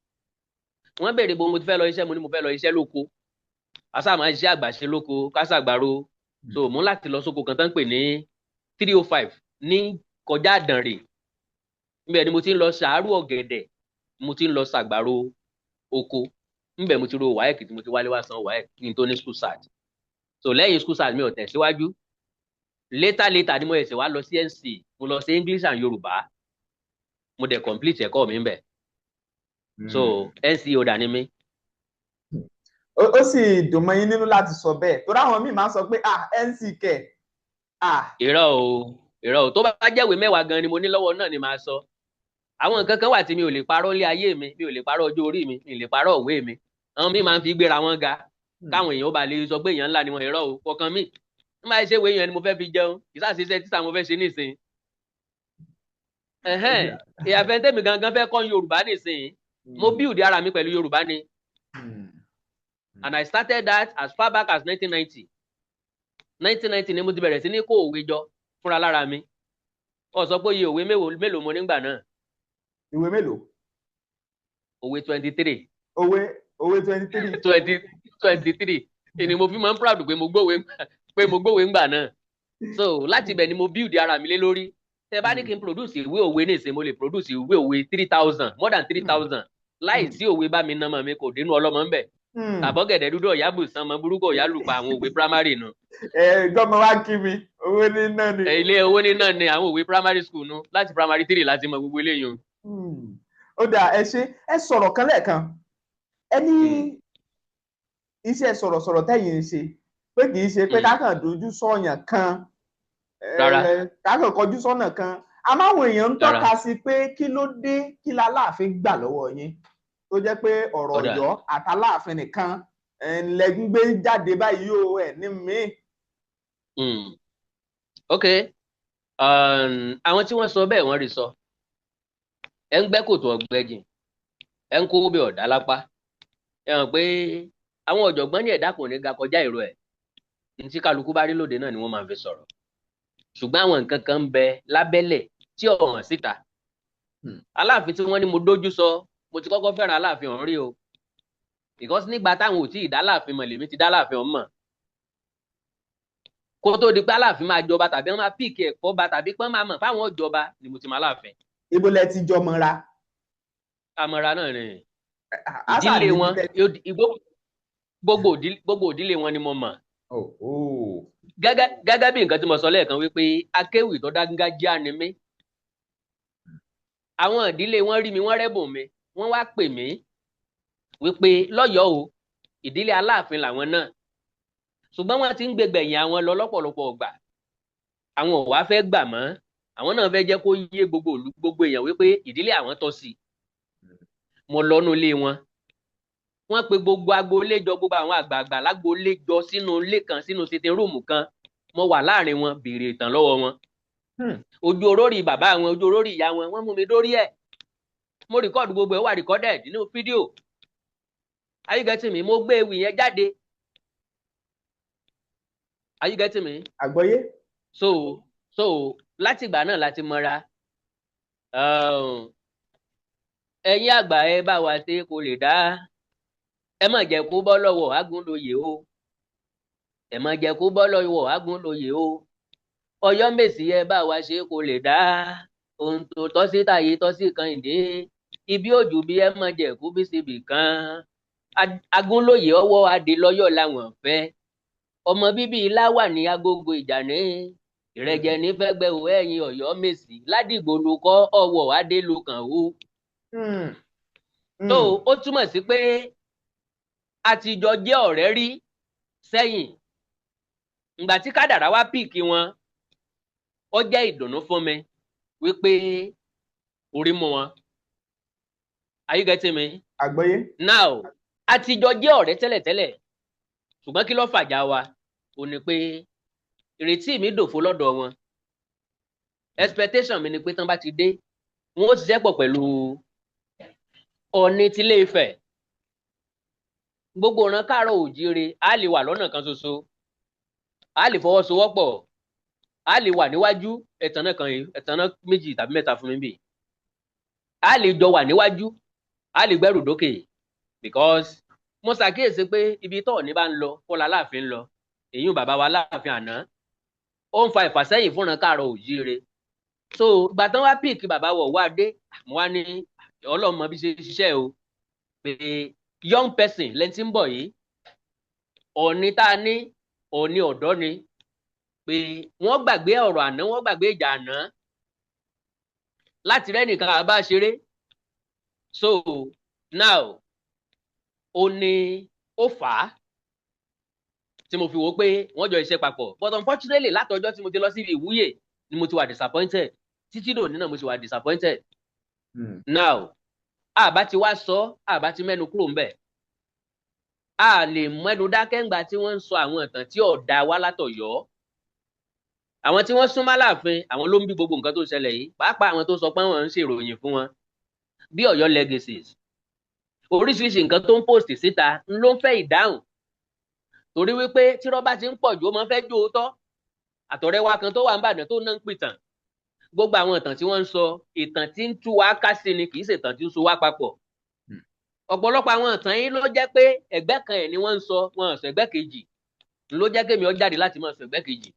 wọ́n béèrè bó mo ti fẹ́ lọ iṣẹ́ mo ní mo fẹ́ lọ iṣẹ́ lóko àṣà máa ṣiṣẹ́ àgbàṣe lóko kásàgbàro so mo láti lọ sóko kan tán pè ní 305 ní kọjá àdànrè níbẹ̀ ni mo ti ń lọ ṣàárò ọ̀gẹ̀dẹ̀ mo ti ń lọ ṣàgbàro oko níbẹ̀ mo ti ro wáyẹ̀kì tí mo ti wálé wá san wáyẹ̀kì kí n tó ní school start so lẹ́yìn school start mi ò tẹ̀síwájú later ni mo ẹ̀sẹ̀ wá lọ sí NC mo lọ sí English and Yorùbá mo dẹ̀ complete ẹ̀kọ́ mi ńbẹ̀ so NC ọ̀dà ni mí. ó sì dùn mọ́ yín nínú láti sọ bẹ́ẹ̀ torí àwọn míì máa ń sọ pé NC kẹ̀. irọ́ o tó bá jẹ́wèé mẹ́wàá gan ni mo ní lọ́wọ́ náà ni màá sọ àwọn nǹkan kan wà tí mi ò lè parọ́ lé ayé mi ò lè parọ́ ọjọ́ orí mi lè parọ́ òwe mi àwọn míì máa ń fi gbéra wọn ga káwọn èèyàn ó bá lè sọ pé èèyàn ńlá ni wọn irọ́ o kọ̀ọ̀kan míì n máa ṣe ìwé yẹn ni mo fẹ́ fi jẹun ìsàṣiṣẹ́ títà mo fẹ́ ṣe nísìn ìyàfẹ́ tẹ́mi gangan fẹ́ kọ́ Yorùbá nísìn mo build ara mi pẹ̀lú Yorùbá ni and I started that as far back as 1990 ni mo ti bẹ̀rẹ̀ sí ní kó òwe jọ fúnra lára mi ó sọ pé iye òwe mélòó mo nígbà náà. Ìwé mélòó? Òwe 23. Òwe 23. 23 ni mo fi máa ń proud pé mo gbówé ńgbà náà so láti ibẹ̀ ni mo build ara mi lé lórí tẹ bá ní kí n produce ìwé òwe nísìn mo lè produce ìwé òwe 3000 more than 3000 láì sí òwe bá mi ná mọ́ mi kò dénú ọlọ́mọ ń bẹ̀ tàbọ̀gẹ̀dẹ̀ dúdú ọ̀yá bùsàn mọ́ burúkú ọ̀yá lùpa àwọn òwe primary nu. Gbọ́mọ wá kí mi owó ní náà ni. Ilé owó ní náà ni àwọn òwe primary school nu láti primary 3 láti mọ gbogbo eléyìí. Ó dà ẹ ṣe ẹ sọ̀rọ̀ kan lẹ́ẹ̀kan ẹ ní iṣẹ́ sọ̀rọ̀sọ̀rọ̀ tẹ́yìn ń ṣe pé kì í ṣe pé kákan dojú sọ̀yàn kan kákan kọjú sọ́nà kan àmọ́ àwọn èèyàn ń tọ́ka sí pé kí ló dé kí l'Aláàfin gbà lọ́wọ́ yín tó jẹ́ pé ọ̀rọ̀ Ọ̀yọ́ àtàláàfin nìkan lẹ́gbẹ́ gbé jáde báyìí o ẹ̀ ní mí. Ok àwọn tí wọ́n sọ bẹ́ẹ̀ wọ́n rí sọ ẹ ń gbẹ́ kòtò ọ̀gbẹ́jìn ẹ ń kó bí ọ̀dà lápá ẹ hàn pé àwọn ọ̀jọ̀gbọ́n ní ẹ̀dá kò ní ga kọjá ìró ẹ̀ ní tí kálukú bá rí lóde náà ni wọ́n máa fi sọ̀rọ̀ ṣùgbọ́n àwọn nǹkan kan ń bẹ lábẹ́lẹ̀ tí ò hàn síta Aláàfin tí wọ́n ní mo dójú sọ mo ti kọ́kọ́ fẹ́ràn Aláàfin ọ̀hún rí o because nígbà táwọn ò tí ì dá Aláàfin mọ̀ lèmi ti dá Aláàfin ọ̀hún mọ̀ kó tó di pé Aláàfin máa jọba tàbí wọ́n máa píìkì ẹ̀kọ́ ba tàbí pé wọ́n máa mọ̀ fáwọn ìjọba ni mo ti mọ̀ Aláàfin. Ibo lẹ ti jọ mọ́ra. Àmọ̀ra náà ni ìdílé wọn gbogbo ìdílé wọn ni mo mọ̀. Gẹ́gẹ́ bí nǹkan tí mo sọ lẹ́ẹ̀kan wípé akéwì tó dáńgájíá ni mí àwọn ìdílé wọn rí mi wọ́n rẹ́bùn mi wọ́n wá pè mí wípé lọ́yọ̀ọ́ o ìdílé Aláàfin làwọn náà ṣùgbọ́n wọ́n ti ń gbẹgbẹ̀yìn àwọn lọ lọ́pọ̀lọpọ̀ ọgbà àwọn ò wá fẹ́ gbà mọ́ àwọn náà fẹ́ jẹ́ kó yé gbogbo èèyàn wípé ìdílé àwọn tọ́ sí mo lọ́nu ilé wọn wọ́n pe gbogbo agboolé jọ gbogbo àwọn àgbààgbà lágboolé jọ sínú ilé kan sínú sitting room kan mo wà láàrin wọn béèrè ìtàn lọ́wọ́ wọn ojú orórì bàbá wọn ojú orórì ìyá wọn wọ́n mú mi dórí ẹ̀ mo rìkọ́ọ̀dù gbogbo ẹ̀ wà rìkọ́dẹ̀ nínú fídíò are you getting me mo gbé ewì yẹn jáde are you getting me. Àgbọ́yé. so láti ìgbà náà láti mọ́ra ẹ̀yin àgbà ẹ bá wa ṣe kó lè dá ẹ má jẹ́ kó bọ́ lọ́wọ́ Agúnlóyè o ẹ má jẹ́ kó bọ́ lọ́wọ́ Agúnlóyè o Ọ̀yọ́mèsì ẹ bá wa ṣe kó lè dá ohun tó tọ́ sí Táyé tọ́ sí Kẹ́hìndé ibi òjò bí ẹ má jẹ́ kó bí síbì kan Agúnlóyè ọwọ́ Adélọ́yọ̀ làwọn fẹ́ ọmọ bíbí Láwà ní Agogo Ìjàní ìrẹ́jẹ nífẹ̀gbẹ́ òwe ẹ̀yìn Ọ̀yọ́mèsì ládìgbò ló kọ́ ọwọ́ Adélùkàn o. tó ó túmọ̀ sí pé àtijọ́ jẹ́ ọ̀rẹ́ rí sẹ́yìn ìgbà tí kádàrá wá píìkì wọn ó jẹ́ ìdùnnú fún mi wípé orí mú wọn. Are you getting me? Àgbọ́yé. Now àtijọ́ jẹ́ ọ̀rẹ́ tẹ́lẹ̀tẹ́lẹ̀ ṣùgbọ́n kí ló fàjà wa ò ní pé ìrètí mi dòfo lọ́dọ̀ wọn expectation mi ni pé tán bá ti dé wọn ó ṣiṣẹ́ pọ̀ pẹ̀lú Ọọ̀ni tilé Ifẹ̀ gbogbo ọ̀ràn káàárọ̀ òjíire á lè wà lọ́nà kan ṣoṣo, á lè fọwọ́sowọ́pọ̀, á lè wà níwájú ẹ̀tànà kan yìí, ẹ̀tànà méjì tàbí mẹ́ta fún mi bì, á lè jọ wà níwájú, á lè gbẹ́rù dókè, because mo ṣàkíyèsí pé ibi tó ní bá ń lọ kọ́lá láàfin ń lọ, èyí bàbá wa láàfin àná, ó ń fa ìfàsẹ́yìn fúnra káàárọ̀ òjíire. So ìgbà tán wá píìkì bàbá wọ̀ wá dé, mo wá ní ọlọ́mọ bí ṣe ṣiṣẹ́ o, pé young person lẹ́ni tí ń bọ̀ yìí, ọ̀ni tá a ní ọ̀ni ọ̀dọ́ ni, pé wọ́n gbàgbé ọ̀rọ̀ àná, wọ́n gbàgbé ìjà àná láti rẹ́nìkan àbá ṣeré. So now ó ní ó fà á tí mo fi wò pé wọ́n jọ iṣẹ́ papọ̀, but unfortunately látọjọ́ tí mo ti lọ síbi ìwúyè ni mo ti wà disappointed, títí dòní náà mo ti wà disappointed. Now àbá ti wá sọ, àbá ti mẹ́nu kúrò ńbẹ̀, a lè mẹ́nu dákẹ́ ńgbà tí wọ́n ń sọ àwọn ìtàn tí ọ̀dà wá látọ̀yọ́. Àwọn tí wọ́n súnmọ́ láàfin, àwọn ló ń bí gbogbo nǹkan tó ṣẹlẹ̀ yìí, pàápàá àwọn tó sọ pé wọ́n ń ṣèròyìn fún wọn bí Ọ̀yọ́ Legacies. Oríṣiríṣi nǹkan tó ń post síta ló ń fẹ́ ìdáhùn, torí wípé tí rọ́bà ti ń pọ̀ jù ó máa ń fẹ́ jó tọ́. Àtọ̀rẹ́ wa kan tó wà níbàdàn tó náà ń pìtàn, gbogbo àwọn ìtàn tí wọ́n ń sọ, ìtàn tí ń tú wa ká sí ni, kì í ṣe ìtàn tí ń so wá papọ̀. Ọ̀pọ̀lọpọ̀ àwọn ìtàn yìí ló jẹ́ pé ẹgbẹ́ kan ẹ̀ ni wọ́n ń sọ, wọn ò sọ ẹgbẹ́ kejì, ló jẹ́ kémi ó jáde láti máa sọ ẹgbẹ́ kejì.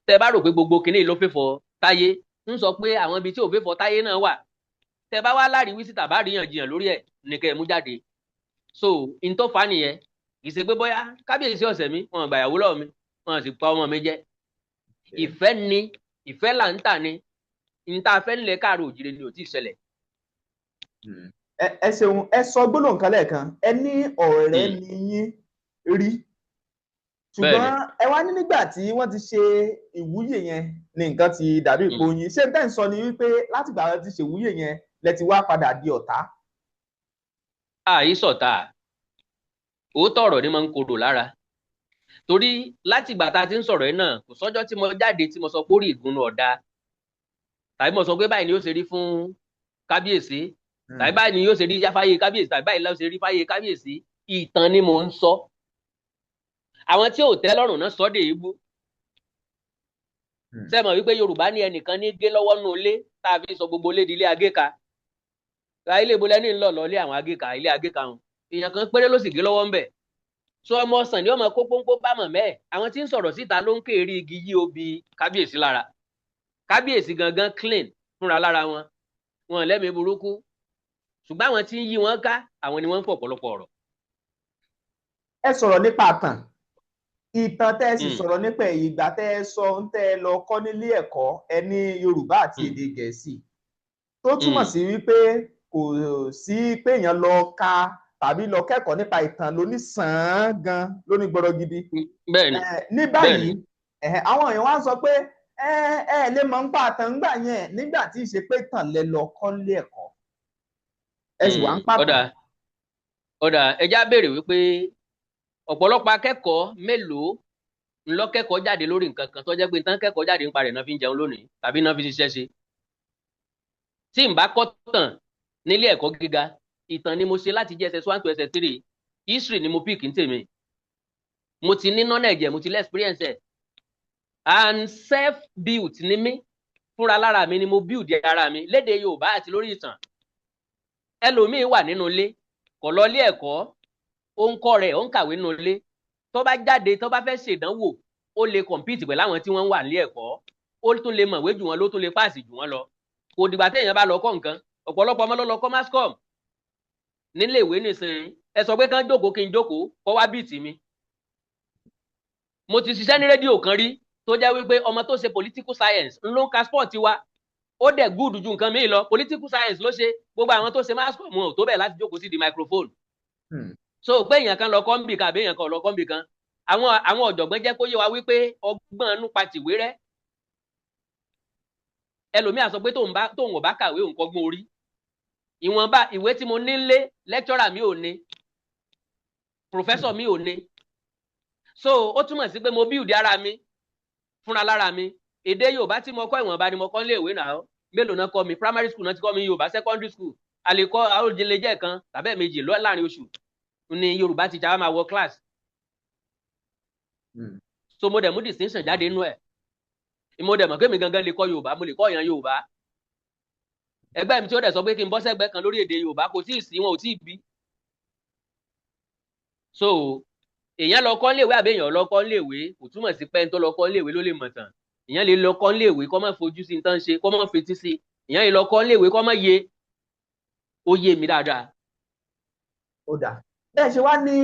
Tẹ́ bá rò pé gbogbo kinní ló fẹ́fọ́ Táyé, ń sọ pé àwọn ibi tí ò fẹ́fọ́ Táyé náà wà. Tẹ́ bá wá láriwí síta bá ríyànjiyàn lórí ẹ̀ nìkẹ́ ẹ̀ mú jáde. So in tó fà nìyẹn, kì í ṣe pé bóyá kábíyèsí ọ̀sẹ̀ mi, wọn gbà ìyàwó lọ́wọ́ mi, wọn sì pa ọmọ mi jẹ. Ìfẹ́ ni, ìfẹ́ là ń tà ni, ìta fẹ́ nílẹ̀ káàró òjìrè ni ò tí ì ṣẹlẹ̀. Ẹ ṣeun, ẹ sọ gbólóhùn kan lẹ́ẹ̀kan, ẹ ní ọ̀rẹ́ ni yín rí, ṣùgbọ́n ẹ wá ní nígbà tí wọ́n ti ṣe ìwúyè yẹn ni nǹkan ti dàbí ìpò yín. Ṣé bẹ́ẹ̀ ń sọ ni wípé látìgbà tí ṣe ìwúyè yẹn lẹ ti wá padà di ọ̀tá? Àìsọ̀tá, òótọ́ ọ̀rọ̀ ni máa ń korò lára, torí látìgbà tá a ti ń sọ̀rọ̀ yìí náà kò sọ́jọ́ tí mo jáde tí mo sọ pé orí ìgúnnu ọ̀dà, tàbí mo sọ pé báyìí ni yóò ṣe rí fún kábíyèsí, tàbí báyìí ni yóò ṣe rí fáyé kábíyèsí, tàbí báyìí ló ṣe rí fáyé kábíyèsí. Ìtàn ni mò ń sọ. Àwọn tí ò tẹ́ lọ́rùn náà sọ dé ibú. Ṣé mọ̀ wípé Yorùbá ní ẹnìkan ní gé lọ́wọ́ nù ilé tá a fi sọ gbogbo ilé di ilé agéka. Ra ilé ìbolẹ́ ní ńlọ ilé àwọn agéka, ilé agéka wọn. Èèyàn kan péré ló sì gé lọ́wọ́ ńbẹ̀. Sọ ọmọ ọsàn ni ọmọ kó pọ́npọ́ bá mọ̀ mẹ́ẹ̀. Àwọn tí ń sọ̀rọ̀ síta ló ń kéèrí igi yí obì kábíyèsí lára. Kábíyèsí gangan clean fúnra lára wọn. Wọn lẹ́mìí burúkú. Ṣùgbọ́n àwọn tí ń yí wọn ká, àwọn ni wọ́n ń pọ̀ ọ̀pọ̀lọpọ̀ ọ̀rọ̀. Ẹ sọ̀rọ̀ nípa àtàn. Ìtàn tẹ́ ẹ sì sọ̀rọ̀ nípa ìgbà tẹ́ ẹ sọ ń tẹ́ ẹ lọ kọ́ nílé ẹ̀kọ́ ẹ ní Yorùbá àti èdè Gẹ̀ẹ́sì. Tó túmọ̀ sí wípé kò sí pé èèyàn lọ ka tàbí lọ kẹ́kọ̀ọ́ nípa ìtàn lóní sàn-án gan lóní gbọ́dọ̀ gidi. Bẹ́ẹ̀ni. Ní báyìí àwọn èèyàn wá ń sọ pé ẹ lè mọ̀ ń pa àtàn ńgbà yẹn nígbà tí ì ṣe pé ìtàn lẹ lọ kọ́ nílé ẹ̀kọ́. Ẹ sì wá ń pàtàn. Ọ̀dà ẹja béèrè wípé ọ̀pọ̀lọpọ̀ akẹ́kọ̀ọ́ mélòó ńlọ kẹ́kọ̀ọ́ jáde lórí nǹkan kan tó jẹ́ pé tán kẹ́kọ̀ọ́ jáde nípa rẹ̀ náà fi ń jẹun lónìí tàbí náà fi ṣiṣẹ́ ṣe. Tí n bá kọ́ tàn nílé ẹ̀kọ́ gíga, ìtàn ni mo ṣe láti jẹ́ SS1 to SS3, history ni mo pick ní tèmi. Mo ti ní knowledge, mo ti lé experience ẹ̀. And self built ni mí, fúnra lára mi ni mo build ara mi lédè Yorùbá àti lórí ìtàn. Ẹlòmíín wà nínú ilé, kò lọ ilé ẹ̀kọ́, ó ń kọ́ rẹ̀, ó ń kàwé nínú ilé. Tó bá jáde, tó bá fẹ́ ṣèdánwò, ó lè compete pẹ̀lú àwọn tí wọ́n wà nílé ẹ̀kọ́. Ó tún lè mọ̀wé jù wọ́n lọ, ó tún lè pass jù wọ́n lọ. Kò dìgbà téèyàn bá lọ kọ́ nǹkan. Ọ̀pọ̀lọpọ̀ ọmọ ló lọ kọ́ mascom nílé ìwé nísìnyí. Ẹ sọ pé kán jókòó kí n jókòó kọ́ wá bíìtì mi. Mo ti ṣiṣẹ́ ní rédíò kan rí tó jẹ́ wípé ọmọ tó ṣe political science ń ló ń ka sport wa. Ó dẹ̀ gúùdù ju nǹkan míì lọ. Political science ló ṣe, gbogbo àwọn tó ṣe mascom wọn ò tó bẹ̀ láti jókòó sí di microphone. So pé èèyàn kan lọ kọ́ńbì kan àbí èèyàn kan lọ kọ́ńbì kan, àwọn ọ̀jọ̀gbọ́n jẹ́ kó yé wa wípé ọgbọ́n inú pa tìwé rẹ́. Ẹlòmíà sọ pé tóun ò bá kàwé òun kọ́gbọ́n orí. Ìwọ̀nba ìwé tí mo ní lé lecturer mi ò ní, professor mi ò ní. So ó túmọ̀ sí pé mo build ara mi fúnra lára mi. Èdè Yorùbá tí mo kọ́ ìwọ̀nba ni mo kọ́ nílé ìwé náà. Mélòó náà kọ́ mi? Primary school náà ti kọ́ mi Yorùbá, secondary school. A lè kọ́ àròjinlẹ̀ jẹ́ kan tàbí méjì láàrin oṣù. ni Yorùbá teacher wa máa wọ class so mo dẹ̀ mú distinction jáde nínú ẹ̀ mo dẹ̀ mọ̀ pé mi gangan lè kọ́ Yorùbá mo lè kọ́ èèyàn Yorùbá ẹgbẹ́ mi tí ó dẹ̀ sọ pé kí n bọ́ sẹ́gbẹ́ kan lórí èdè Yorùbá kò tí ì sí wọn ò tí ì bí so èèyàn lọ kọ́ léèwé àbí èèyàn lọ kọ́ léèwé kò túmọ̀ sí pé ẹni tó lọ kọ́ léèwé ló lè mọ̀ tán èèyàn lè lọ kọ́ léèwé kó má fojú sí nǹkan ṣe kó má fetí sí èèyàn lè lọ kọ́ léèwé kó má yé ó yé mi dáadáa. ó dà bẹ́ẹ̀ ṣe wá ní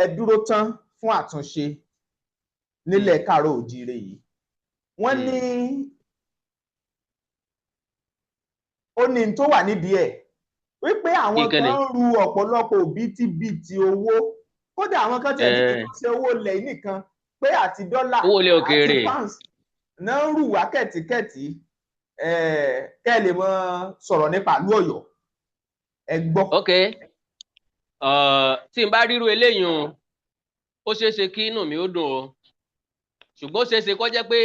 ẹ dúró tán fún àtúnṣe nílẹ̀ káàárọ̀ òjíire yìí wọ́n ní ó ní tó wà nídìí ẹ̀ wípé àwọn kan ń ru ọ̀pọ̀lọpọ̀ òbítíbitì owó kódà àwọn kan tiẹ̀ ti kí ṣe owó ilẹ̀ nìkan pé àti dọ́là àti pounds náà ń rù wá kẹ̀tíkẹ̀tí kẹ́ ẹ lè mọ sọ̀rọ̀ nípa ìlú Ọ̀yọ́ ẹ gbọ́. ok tí n bá ríru eléyìí ó ṣeé ṣe kí inú mi ó dùn o ṣùgbọ́n ó ṣeé ṣe kó jẹ́ pé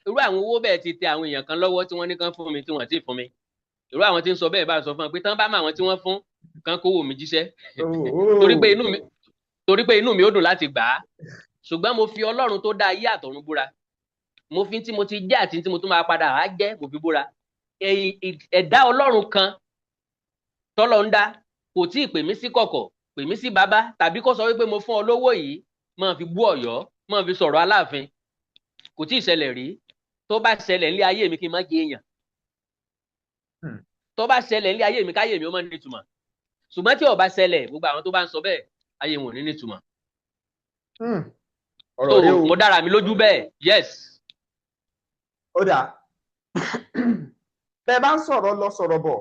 irú àwọn owó bẹ́ẹ̀ ti tẹ àwọn èèyàn kan lọ́wọ́ tí wọ́n ní kán fún mi tí wọ́n ti fún mi irú àwọn tí ń sọ bẹ́ẹ̀ bá sọ fún mi pé tán bá mọ àwọn tí wọ́n fún kán kówó mi jíṣẹ́ torí pé inú mi ó dùn láti gbà á ṣùgbọ́n mo fi Ọlọ́run tó dá ayé àtọ̀run búra mo fi tí mo ti jẹ́ àti tí mo tún máa padà á jẹ́ mo fi búra ẹ̀dá Ọlọ́run kan tọ́lọ́ ń dá kò tí ì pè mí sí kọ̀kọ̀ pè mí sí bàbá tàbí kó sọ wípé mo fún ọ lówó yìí máa fi bú Ọ̀yọ́ máa fi sọ̀rọ̀ Aláàfin kò tí ì ṣẹlẹ̀ rí tó bá ṣẹlẹ̀ nílé ayé mi kí n má jẹ èèyàn tó bá ṣẹlẹ̀ nílé ayé mi káyé mi ó máa ní ìtumọ̀ ṣùgbọ́n tí ó bá ṣẹlẹ̀ gbogbo àwọn tó bá ń sọ bẹ́ẹ̀ ayé wọn ò ní ìtumọ̀ mo dára mi lójú bẹ́ẹ̀ yes. ó dà bẹ́ẹ̀ bá ń sọ̀rọ̀ lọ sọ̀rọ̀ bọ̀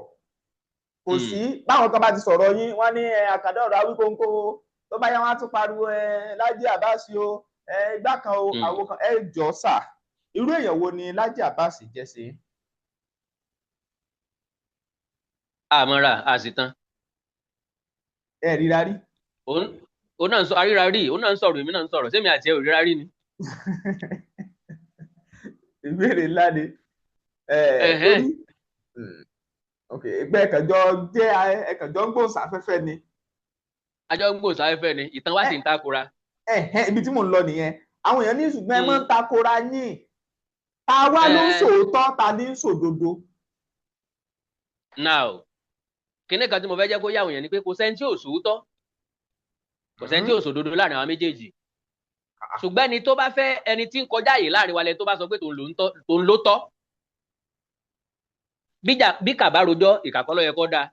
kò sí báwọn kan bá ti sọ̀rọ̀ yín wọ́n ní àkàdá ọ̀rọ̀ Awíkóńkó tó bá yá wọn á tún pariwo Lájí Àbáàsì o igbá kan o àwo kan ẹ jọ sà irú èèyàn wo ni Lájí Àbáàsì jẹ́ sí. àmọ́ra àṣìtàn. ẹ ríra rí. ó náà ń sọ àríra rí ó náà ń sọ̀rọ̀ èmi náà ń sọ̀rọ̀ sẹ́mi àti ẹ ò ríra rí ni. ìbéèrè ńlá ni. ok ẹgbẹ́ ẹ̀kànjọ́ ń gbòòsáfẹ́fẹ́ ni. àjọ ń gbòòsáfẹ́fẹ́ ni ìtàn wá sì ń takora. ibi tí mò ń lọ nìyẹn àwọn èèyàn ní ṣùgbọ́n ẹ máa ń takora yín ta wá ló ń sòótọ́ ta ní sòdodo. now kíní kan tí mo fẹ́ jẹ́ kó yá àwọn èèyàn ni pé kò sẹ́ni tí ò sòótọ́ kò sẹ́ni tí ò sòdodo láàrin àwọn méjèèjì ṣùgbọ́n ẹni tó bá fẹ́ ẹni tí ń kọjá yìí láàrin wa lẹ́ni tó bá sọ pé tòun ló tọ́ bí kàbá rojọ́ ìkàkọ́lọ́ yẹ kó dáa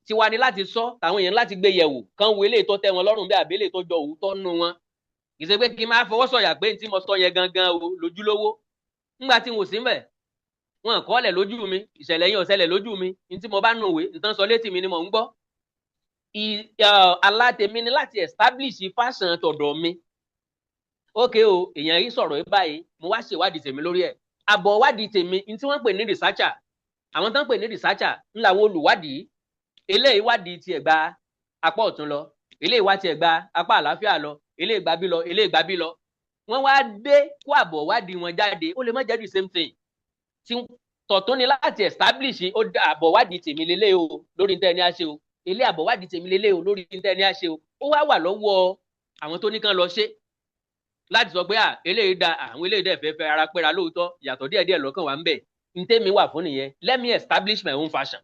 tiwa ni láti sọ táwọn èèyàn láti gbé yẹ̀wò kán wo eléyìí tó tẹ́ wọn lọ́rùn bí àbí eléyìí tó jọ òótọ́ nù wọn kì í ṣe pé kí n máa fọwọ́ sọ̀yà pé tí mo sọ yẹn gangan o lójúlówó ńgbà tí n ò sí mbẹ̀ wọn kọ́ lẹ̀ lójú mi ìṣẹ̀lẹ̀ yẹn ò ṣẹlẹ̀ lójú mi ní tí mo bá nù wé nǹkan sọ létí mi ni mò ń gbọ́ alátèmi ni láti establish fashion tọ̀dọ̀ mi ókè o èèyàn yìí sọ̀rọ̀ báyìí mo wá ṣèwádìí tèmi lórí ẹ̀ àbọ̀ wádìí tèmi ní tí wọ́n pè ní researcher àwọn tó ń pè ní researcher ń làwọn olùwádìí eléyìí wádìí tiẹ̀ gba apá ọ̀tún lọ eléyìí wá tiẹ̀ gba apá àlàáfíà lọ eléyìí gbà bí lọ eléyìí gbà bí lọ wọ́n wá dé kó àbọ̀ wádìí wọn jáde ó lè má jẹ́ the same thing tí tọ̀tún ni láti establish ó dá àbọ̀ wádìí tèmi lélẹ̀ o lórí ní tẹ́ni á ṣe o ilé àbọ̀ wádìí tèmi lélẹ̀ o lórí ní tẹ́ni á ṣe o ó wá wà lọ́wọ́ àwọn tó ní kán lọ ṣe láti sọ pé eléyìí da àwọn eléyìí dẹ̀ fẹ́ ara pẹ́ra lóòótọ́ yàtọ̀ díẹ̀díẹ̀ lọ́kàn wà ń bẹ̀ ní tèmi wà fún nìyẹn let me establish my own fashion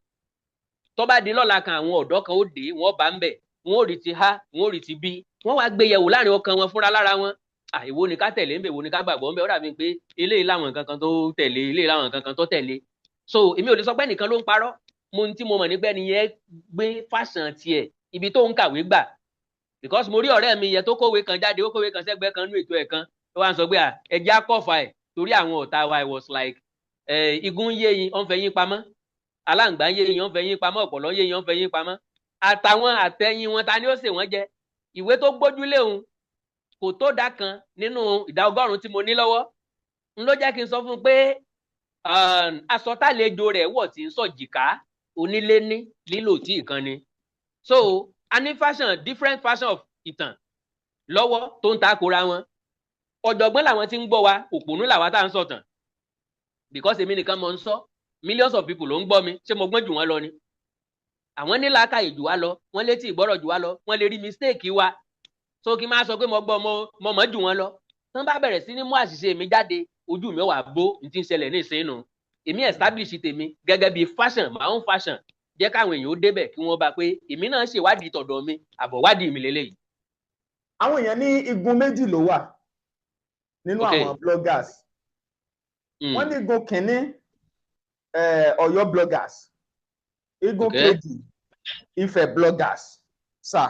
tó bá di lọ́la kan àwọn ọ̀dọ́ kan ó dé wọ́n bá ń bẹ̀ wọ́n ò rí ti a wọ́n ò rí ti b wọ́n wá gbé yẹ̀wò láàrin ọkàn wọn fúnra lára wọn èwo ni ká tẹ̀lé ń bẹ̀ èwo ni ká gbàgbọ́ ń bẹ̀ ó dàbí pé eléyìí láwọn nǹkan kan tó tẹ̀lé eléyìí láwọn nǹkan kan tó tẹ̀lé so èmi ò lè sọ pé nìkan ló ń parọ́ mo ní tí mo mọ̀ nígbẹ́ ni yẹn gbé fashion tiẹ̀ ibi tó ń kàwé gbà because mo rí ọ̀rẹ́ mi yẹn tó kówé kan jáde ó kówé kan sẹ́gbẹ́ kan nú ètò ẹ̀ kan ó wá ń sọ pé ẹja kọfà ẹ̀ torí àwọn ọ̀tá wa I was like igun yé yín ọ̀n fẹ́ yín pamọ́ aláǹgbá yé yín ọ̀n fẹ́ yín pamọ́ ọ̀pọ̀lọ́ yé yín ọ̀n fẹ́ yín pamọ́ àtàwọn àtẹ̀yìn wọn ta ni ó sè wọ́n jẹ ìwé tó gbójúlé òun kò tó dá kan nínú ìdá 100 tí mo ní lọ́wọ́ n ló jẹ́ kí n sọ fún un pé asọ̀tàlejò rẹ̀ wọ̀ tí ń sọ jìká onílé ní lílò tí ìkan ni so a ní fashion different fashion of ìtàn lọ́wọ́ tó ń takora wọn ọ̀jọ̀gbọ́n làwọn tí ń gbọ́ wa òpònú làwa tá à ń sọ̀tàn because èmi nìkan mọ̀ ń sọ millions of people ló ń gbọ́ mi ṣé mo gbọ́n jù wọ́n lọ ni àwọn ní làákàyè jù wá lọ, wọ́n létí ìgbọ́rọ̀ jù wá lọ, wọ́n lè rí mistake wa, so kí n máa sọ pé mo gbọ́ mo mọ̀ jù wọ́n lọ. tán bá bẹ̀rẹ̀ sí ní mú àṣìṣe mi jáde, ojú mi wà bó ní tí ń ṣẹlẹ̀ ní ìsínú. èmi establish tèmi gẹ́gẹ́ bí fashion, my own fashion, jẹ́ káwọn èèyàn ó débẹ̀ kí wọ́n bá pé èmi náà ṣèwádìí tọ̀dọ̀ mi, àbọ̀wádìí mi lélẹ́yìí. àwọn èèyàn ní igun méjì ló wà nínú àwọn bloggers. wọ́n ní igun kìíní Ọ̀yọ́ bloggers, igun kejì Ifẹ̀ bloggers. sir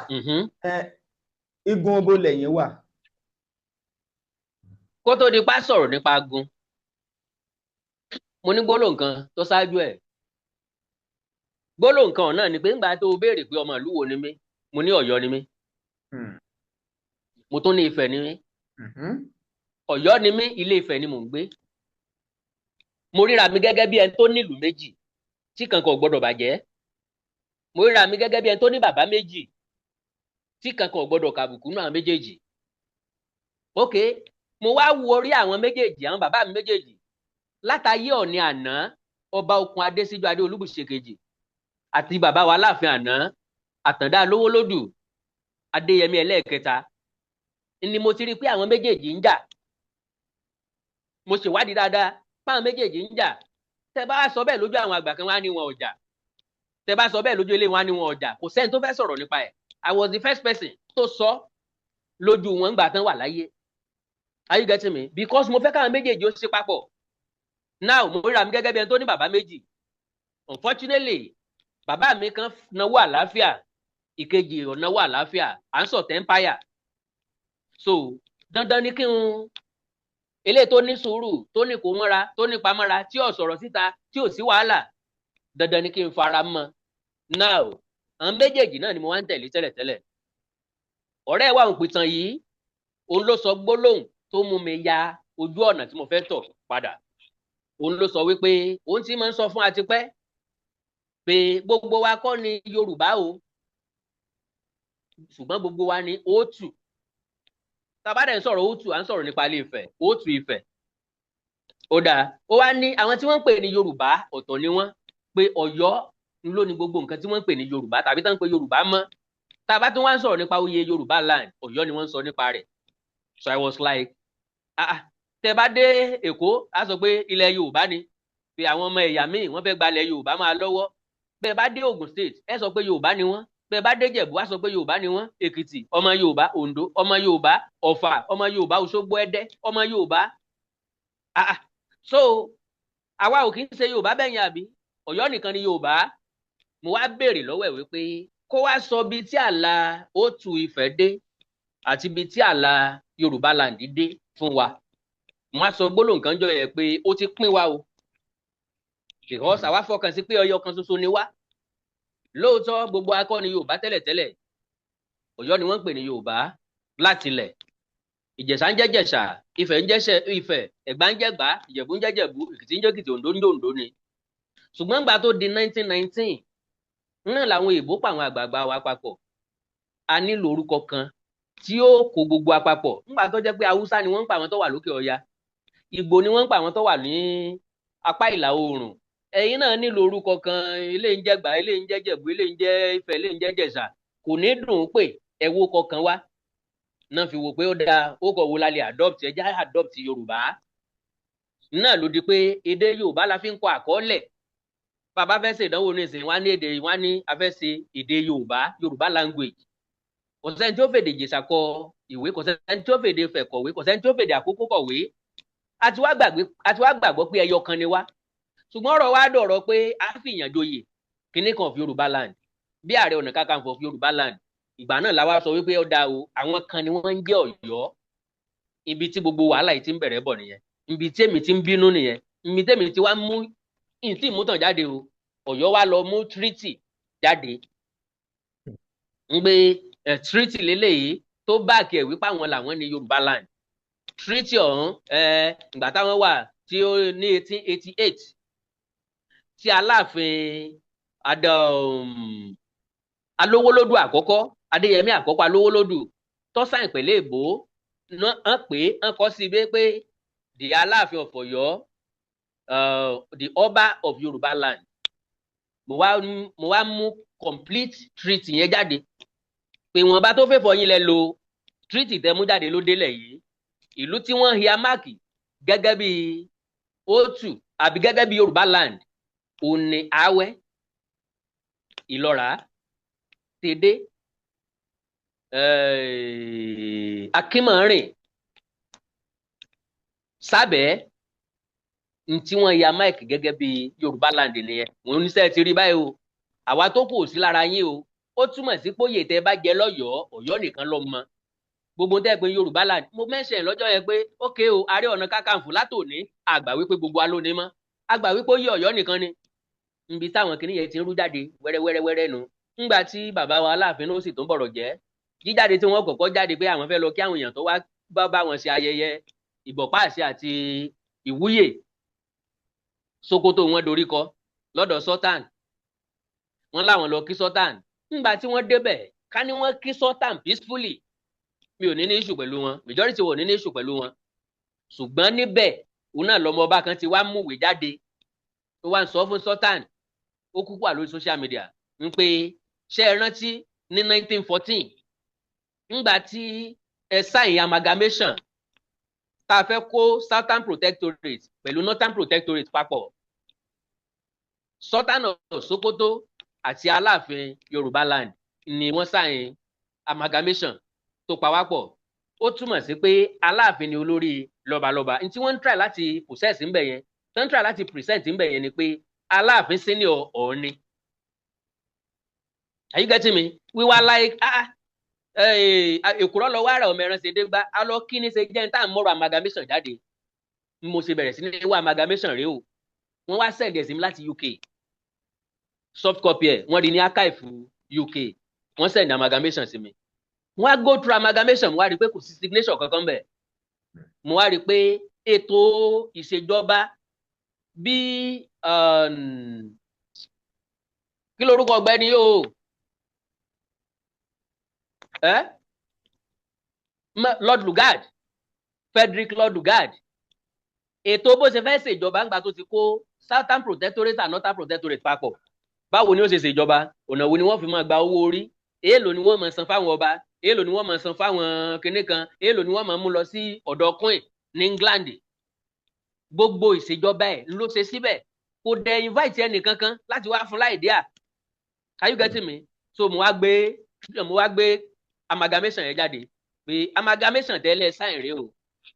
igun obo lẹ́yìn wà. kó tó di pa sọ̀rọ̀ nípa agun, mo ní gbólóhùn kan tó ṣáájú ẹ̀. gbólóhùn kan náà ni pé ńgbà tó béèrè pé ọmọ ìlú wo ni mí, mo ní Ọ̀yọ́ ni mí. mo tún ní Ifẹ̀ ni mí. Ọ̀yọ́ ni mí, Ilé Ifẹ̀ ni mò ń gbé. mo ríra mi gẹ́gẹ́ bí ẹni tó nílùú méjì tí kankan ò gbọ́dọ̀ bàjẹ́. mo ríra mi gẹ́gẹ́ bí ẹni tó ní bàbá méjì tí kankan ò gbọ́dọ̀ kàbùkù nínú àwọn méjèèjì. ok, mo wá wo orí àwọn méjèèjì, àwọn bàbá mi méjèèjì, látayé Ọ̀ọ̀ni àná ọba Okùn Adésíjú Adé Olúbùṣe kejì àti bàbá wa Aláàfin àná Àtàndá Lówólódù Adéyẹmí ẹlẹ́ẹ̀kẹta, ni mo ti rí pé àwọn méjèèjì ń jà. mo ṣèwádìí dáadáa páwọn méjèèjì ń jà. tẹ bá sọ bẹ́ẹ̀ lójú àwọn àgbà kan wá ní wọn ò jà, tẹ bá sọ bẹ́ẹ̀ lójú ilé wọn ní wọn ò jà. kò sẹ́ni tó fẹ́ sọ̀rọ̀ nípa ẹ̀. I was the first person tó sọ lójú wọn ńgbà tán wà láyé. Are you getting me? Because mo fẹ́ káwọn méjèèjì ó ṣe papọ̀. Now mo ríra mi gẹ́gẹ́ bí ẹni tó ní bàbá méjì. Unfortunately, bàbá mi kan náwó àlàáfíà, ìkejì ò náwó àlàáfíà, à ń sọ̀tẹ̀ empire. So dandan ni kí n eléyìí tó ní sùúrù, tó ní kò mọ́ra, tó ní pamọ́ra, tí ò sọ̀rọ̀ síta, tí ò sí wàhálà, dandan ni kí n fara mọ́. Now àwọn méjèèjì náà ni mo wá ń tẹ̀lé tẹ́lẹ̀tẹ́lẹ̀. ọ̀rẹ́ wa òpìtàn yìí, òun ló sọ gbólóhùn tó mú mi ya ojú ọ̀nà tí mo fẹ́ tọ̀ padà. òun ló sọ wípé òun ti máa ń sọ fún atipẹ́ pé gbogbo wa kọ́ ni Yorùbá o, ṣùgbọ́n gbogbo wa ni Òtù. tàbádẹ̀ ń sọ̀rọ̀ Òtù, à ń sọ̀rọ̀ nípa Ilé Ifẹ̀, Òtù Ifẹ̀. ó dáa, ó wá ní àwọn tí wọ́n ń pè ní Yorùbá ọ̀tọ̀ ni wọ́n, pé Ọ̀yọ́ ló ní gbogbo nǹkan tí wọ́n ń pè ní Yorùbá, tàbí tán ń pè Yorùbá mọ́. tàbá tí wọ́n ń sọ̀rọ̀ nípa oyè Yorùbá land, Ọ̀yọ́ ni wọ́n ń sọ nípa rẹ̀. So I was like, tẹ bá dé Èkó á sọ pé ilẹ̀ Yorùbá ni, pé àwọn ọmọ ẹ̀yà míì wọ́n fẹ́ gbalẹ̀ Yorùbá máa lọ́wọ́. bẹ́ẹ̀ bá dé Ògùn state ẹ sọ pé Yorùbá ni wọ́n. bẹ́ẹ̀ bá dé Jẹ̀bú á sọ pé Yorùbá ni wọ́n. Èkìtì ọmọ Yorùbá, Oǹdó ọmọ Yorùbá, Ọ̀fà ọmọ Yorùbá, Òṣogbo Ẹdẹ ọmọ Yorùbá. So àwa ò kì í ṣe Yorùbá bẹ́yìn àbí? Ọ̀yọ́ nìkan ni Yorùbá. mo wá béèrè lọ́wọ́ ẹ̀ wípé kó wá sọ bí tí àlà Òtù Ifẹ̀ dé àti bí tí àlà Yorùbá land dé fún wa. mo wá sọ gbólóhùn kan jọ yẹ pé ó ti pín wa o, because àwa fọkàn sí pé Ọ̀yọ́ kan ṣoṣo ni wá. lóòótọ́ gbogbo akọ́ ni Yorùbá tẹ́lẹ̀tẹ́lẹ̀, Ọ̀yọ́ ni wọ́n ń pè ní Yorùbá látilẹ̀. Ìjẹ̀ṣà ń jẹ́ Jẹ̀ṣà, Ifẹ̀ ń jẹ́ Ifẹ̀, Ẹ̀gbá ń jẹ́ Ẹ̀gbá, Ìjẹ̀bú ń jẹ́ Jẹ̀bú, Èkìtì ń jẹ́ Èkìtì, Oǹdó ń jẹ́ Oǹdó ni. ṣùgbọ́n nígbà tó di 1919 náà làwọn èèbó pa àwọn àgbààgbà wa papọ̀. a nílò orúkọ kan tí ó kó gbogbo apapọ̀. nígbà tó jẹ́ pé Haúsá ni wọ́n ń pa àwọn tó wà lókè Ọya, Ìgbò ni wọ́n ń pa àwọn tó wà ní apá ìlà oòrùn. ẹ̀yin náà nílò orúkọ kan, ilé ń jẹ́ Ẹ̀gbá, ilé ń jẹ́ Jẹ̀bú, ilé ń jẹ́ Ifẹ̀, ilé ń jẹ́ Jẹ̀ṣà. kò ní dùn ún pé ẹ wo kọkàn wá. náà fi wò pé ó dáa, ó kọ̀ wo la lè adopt, ẹ já adopt Yorùbá. náà ló di pé èdè Yorùbá la fi ń kọ àkọọ́lẹ̀. bàbá fẹ́ ṣe ìdánwò ní ìsìn wá ní èdè, wá ní a fẹ́ ṣe èdè Yorùbá, Yorùbá language. kò sẹ́ni tí ó fèdè Ìjẹ̀ṣà kọ ìwé, kò sẹ́ni tí ó fèdè Ifẹ̀ kọ̀wé, kò sẹ́ni tí ó fèdè Àkókó kọ̀wé. a ti wá gbàgbọ́ pé ẹyọ kan ni wá. ṣùgbọ́n ọ̀rọ̀ wa dọ̀rọ̀ pé a fìyàn joyè kíní kan of Yorùbá land, bí Ààrẹ Ọ̀nà Kakanfò of Yorùbá land. ìgbà náà la wá sọ wípé ó dáa o, àwọn kan ni wọ́n ń jẹ́ Ọ̀yọ́. ibi tí gbogbo wàhálà yìí ti ń bẹ̀rẹ̀ bọ̀ nìyẹn, ibi tí èmi ti ń bínú nìyẹn, ibi tí èmi ti wá mú ìtì ìmútàn jáde o. Ọ̀yọ́ wá lọ mú treaty jáde, ń gbé treaty lélẹ́yìí tó báàkì ẹ̀ wípé àwọn làwọn ní Yorùbá land. treaty ọ̀hún ìgbà táwọn wà tí ó ní 1888 tí Aláàfin Alówólódù àkọ́kọ́, Adéyẹmí àkọ́kọ́ Alówólódù tó sáìn pẹ̀lú èbó hàn pé hàn kọ́ sí pé the Aláàfin of Ọ̀yọ́, the Ọba of Yorùbá land. mo wá mú complete treaty yẹn jáde pé wọn bá tó fẹ́ fọ yín lẹ lo treaty tẹ́ mú jáde ló délẹ̀ yìí ìlú tí wọ́n hia máàkì gẹ́gẹ́ bí O2 àbí gẹ́gẹ́ bí Yorùbá land òní Awẹ́ Ìlọ́ra Tèdè Akínmọ̀rìn Sábẹ́ ntí wọ́n hia máàkì gẹ́gẹ́ bí Yorùbá land nìyẹn wọn oníṣẹ́ ti rí báyìí o àwa tó kù sí lára yín o ó túmọ̀ sí póyè tẹ́ bá jẹ lọ́yọ̀ọ́ Ọ̀yọ́ nìkan ló mọ gbogbo tẹ́ pé Yorùbá land mo mẹ́sẹ̀ lọ́jọ́ yẹn pé ókè o Ààrẹ Ọ̀nà Kakanfò látòní àgbà wípé gbogbo wa ló ní mọ́ àgbà wípé ó yẹ Ọ̀yọ́ nìkan ni nbi táwọn kìnìún yẹn ti ń rú jáde wẹ́rẹ́wẹ́rẹ́wẹ́rẹ́ nu ńgbà tí bàbá wa Aláàfin ló sì tó ń bọ̀rọ̀ jẹ́ jíjáde tí wọ́n kọ́kọ́ jáde pé àwọn fẹ́ lọ kí àwọn èèyàn tó wá bá wọn ṣe ayẹyẹ ìbọ̀pá àṣẹ àti ìwúyè Sókótó wọn dorí kọ lọ́dọ̀ Sultan wọn láwọn lọ kí Sultan ńgbà tí wọ́n débẹ̀ ká ní wọ́n kí Sultan peacefully mi ò ní ní issue pẹ̀lú wọn majority wọn ò ní ní issue pẹ̀lú wọn ṣùgbọ́n níbẹ̀ òun náà lọmọ ọba kan ti wá múwèé jáde tó wá ń sọ fún Sultan ó kúkú wà lórí social media ń pé ṣé ẹ rántí ní 1914 ńgbà tí ẹ sign amalgamation tá a fẹ́ kó Southern Protectorate pẹ̀lú Northern Protectorate papọ̀ Sultan of Sokoto àti Aláàfin Yorùbá land ni wọ́n sign amalgamation tó pa wá pọ̀ ó túmọ̀ sí pé Aláàfin ni olórí lọ́balọ́ba ní tí wọ́n ń try láti possess ń bẹ̀ yẹn tó ń try láti present ń bẹ̀ yẹn ni pé Aláàfin senior Ọọ̀ni are you getting me wíwá like èkúrọ́ lọ wá rẹ̀ ọmọ ẹran ṣe dé gbá a lọ kí ni ṣe jẹ́ ní tá à ń mọ̀rọ̀ amalgamation jáde mo ṣe bẹ̀rẹ̀ sí ní wá amalgamation rèé o wọ́n wá send ẹ̀ sí mi láti UK soft copy ẹ̀ wọ́n rí ní archive UK wọ́n send amalgamation sí mi wọ́n á go through amalgamation mo wá rí i pé kò sí signature kankan bẹ̀ mo wá rí i pé ètò ìṣèjọba bí kí lorúkọ ọ̀gbẹ́ni yóò Lord Lugard Frederick Lord Lugard ètò bó ṣe fẹ́ ṣèjọba ńgbà tó ti kó Southern Protectorate and Northern Protectorate papọ̀ báwo ni ó ṣe ṣèjọba ọ̀nà wo ni wọ́n fi máa gba owó orí èèlò ni wọ́n máa san fáwọn ọba èèlò ni wọ́n máa san fáwọn kinní kan èèlò ni wọ́n máa mú lọ sí ọ̀dọ̀ Queen ní England gbogbo ìṣèjọba ẹ̀ ló ṣe síbẹ̀ kò dẹ̀ invite ẹnì kankan láti wá fún láìdíà are you getting me so mo wá gbé amalgamation yẹn jáde pé amalgamation tẹ́lẹ̀ sáìn rèé o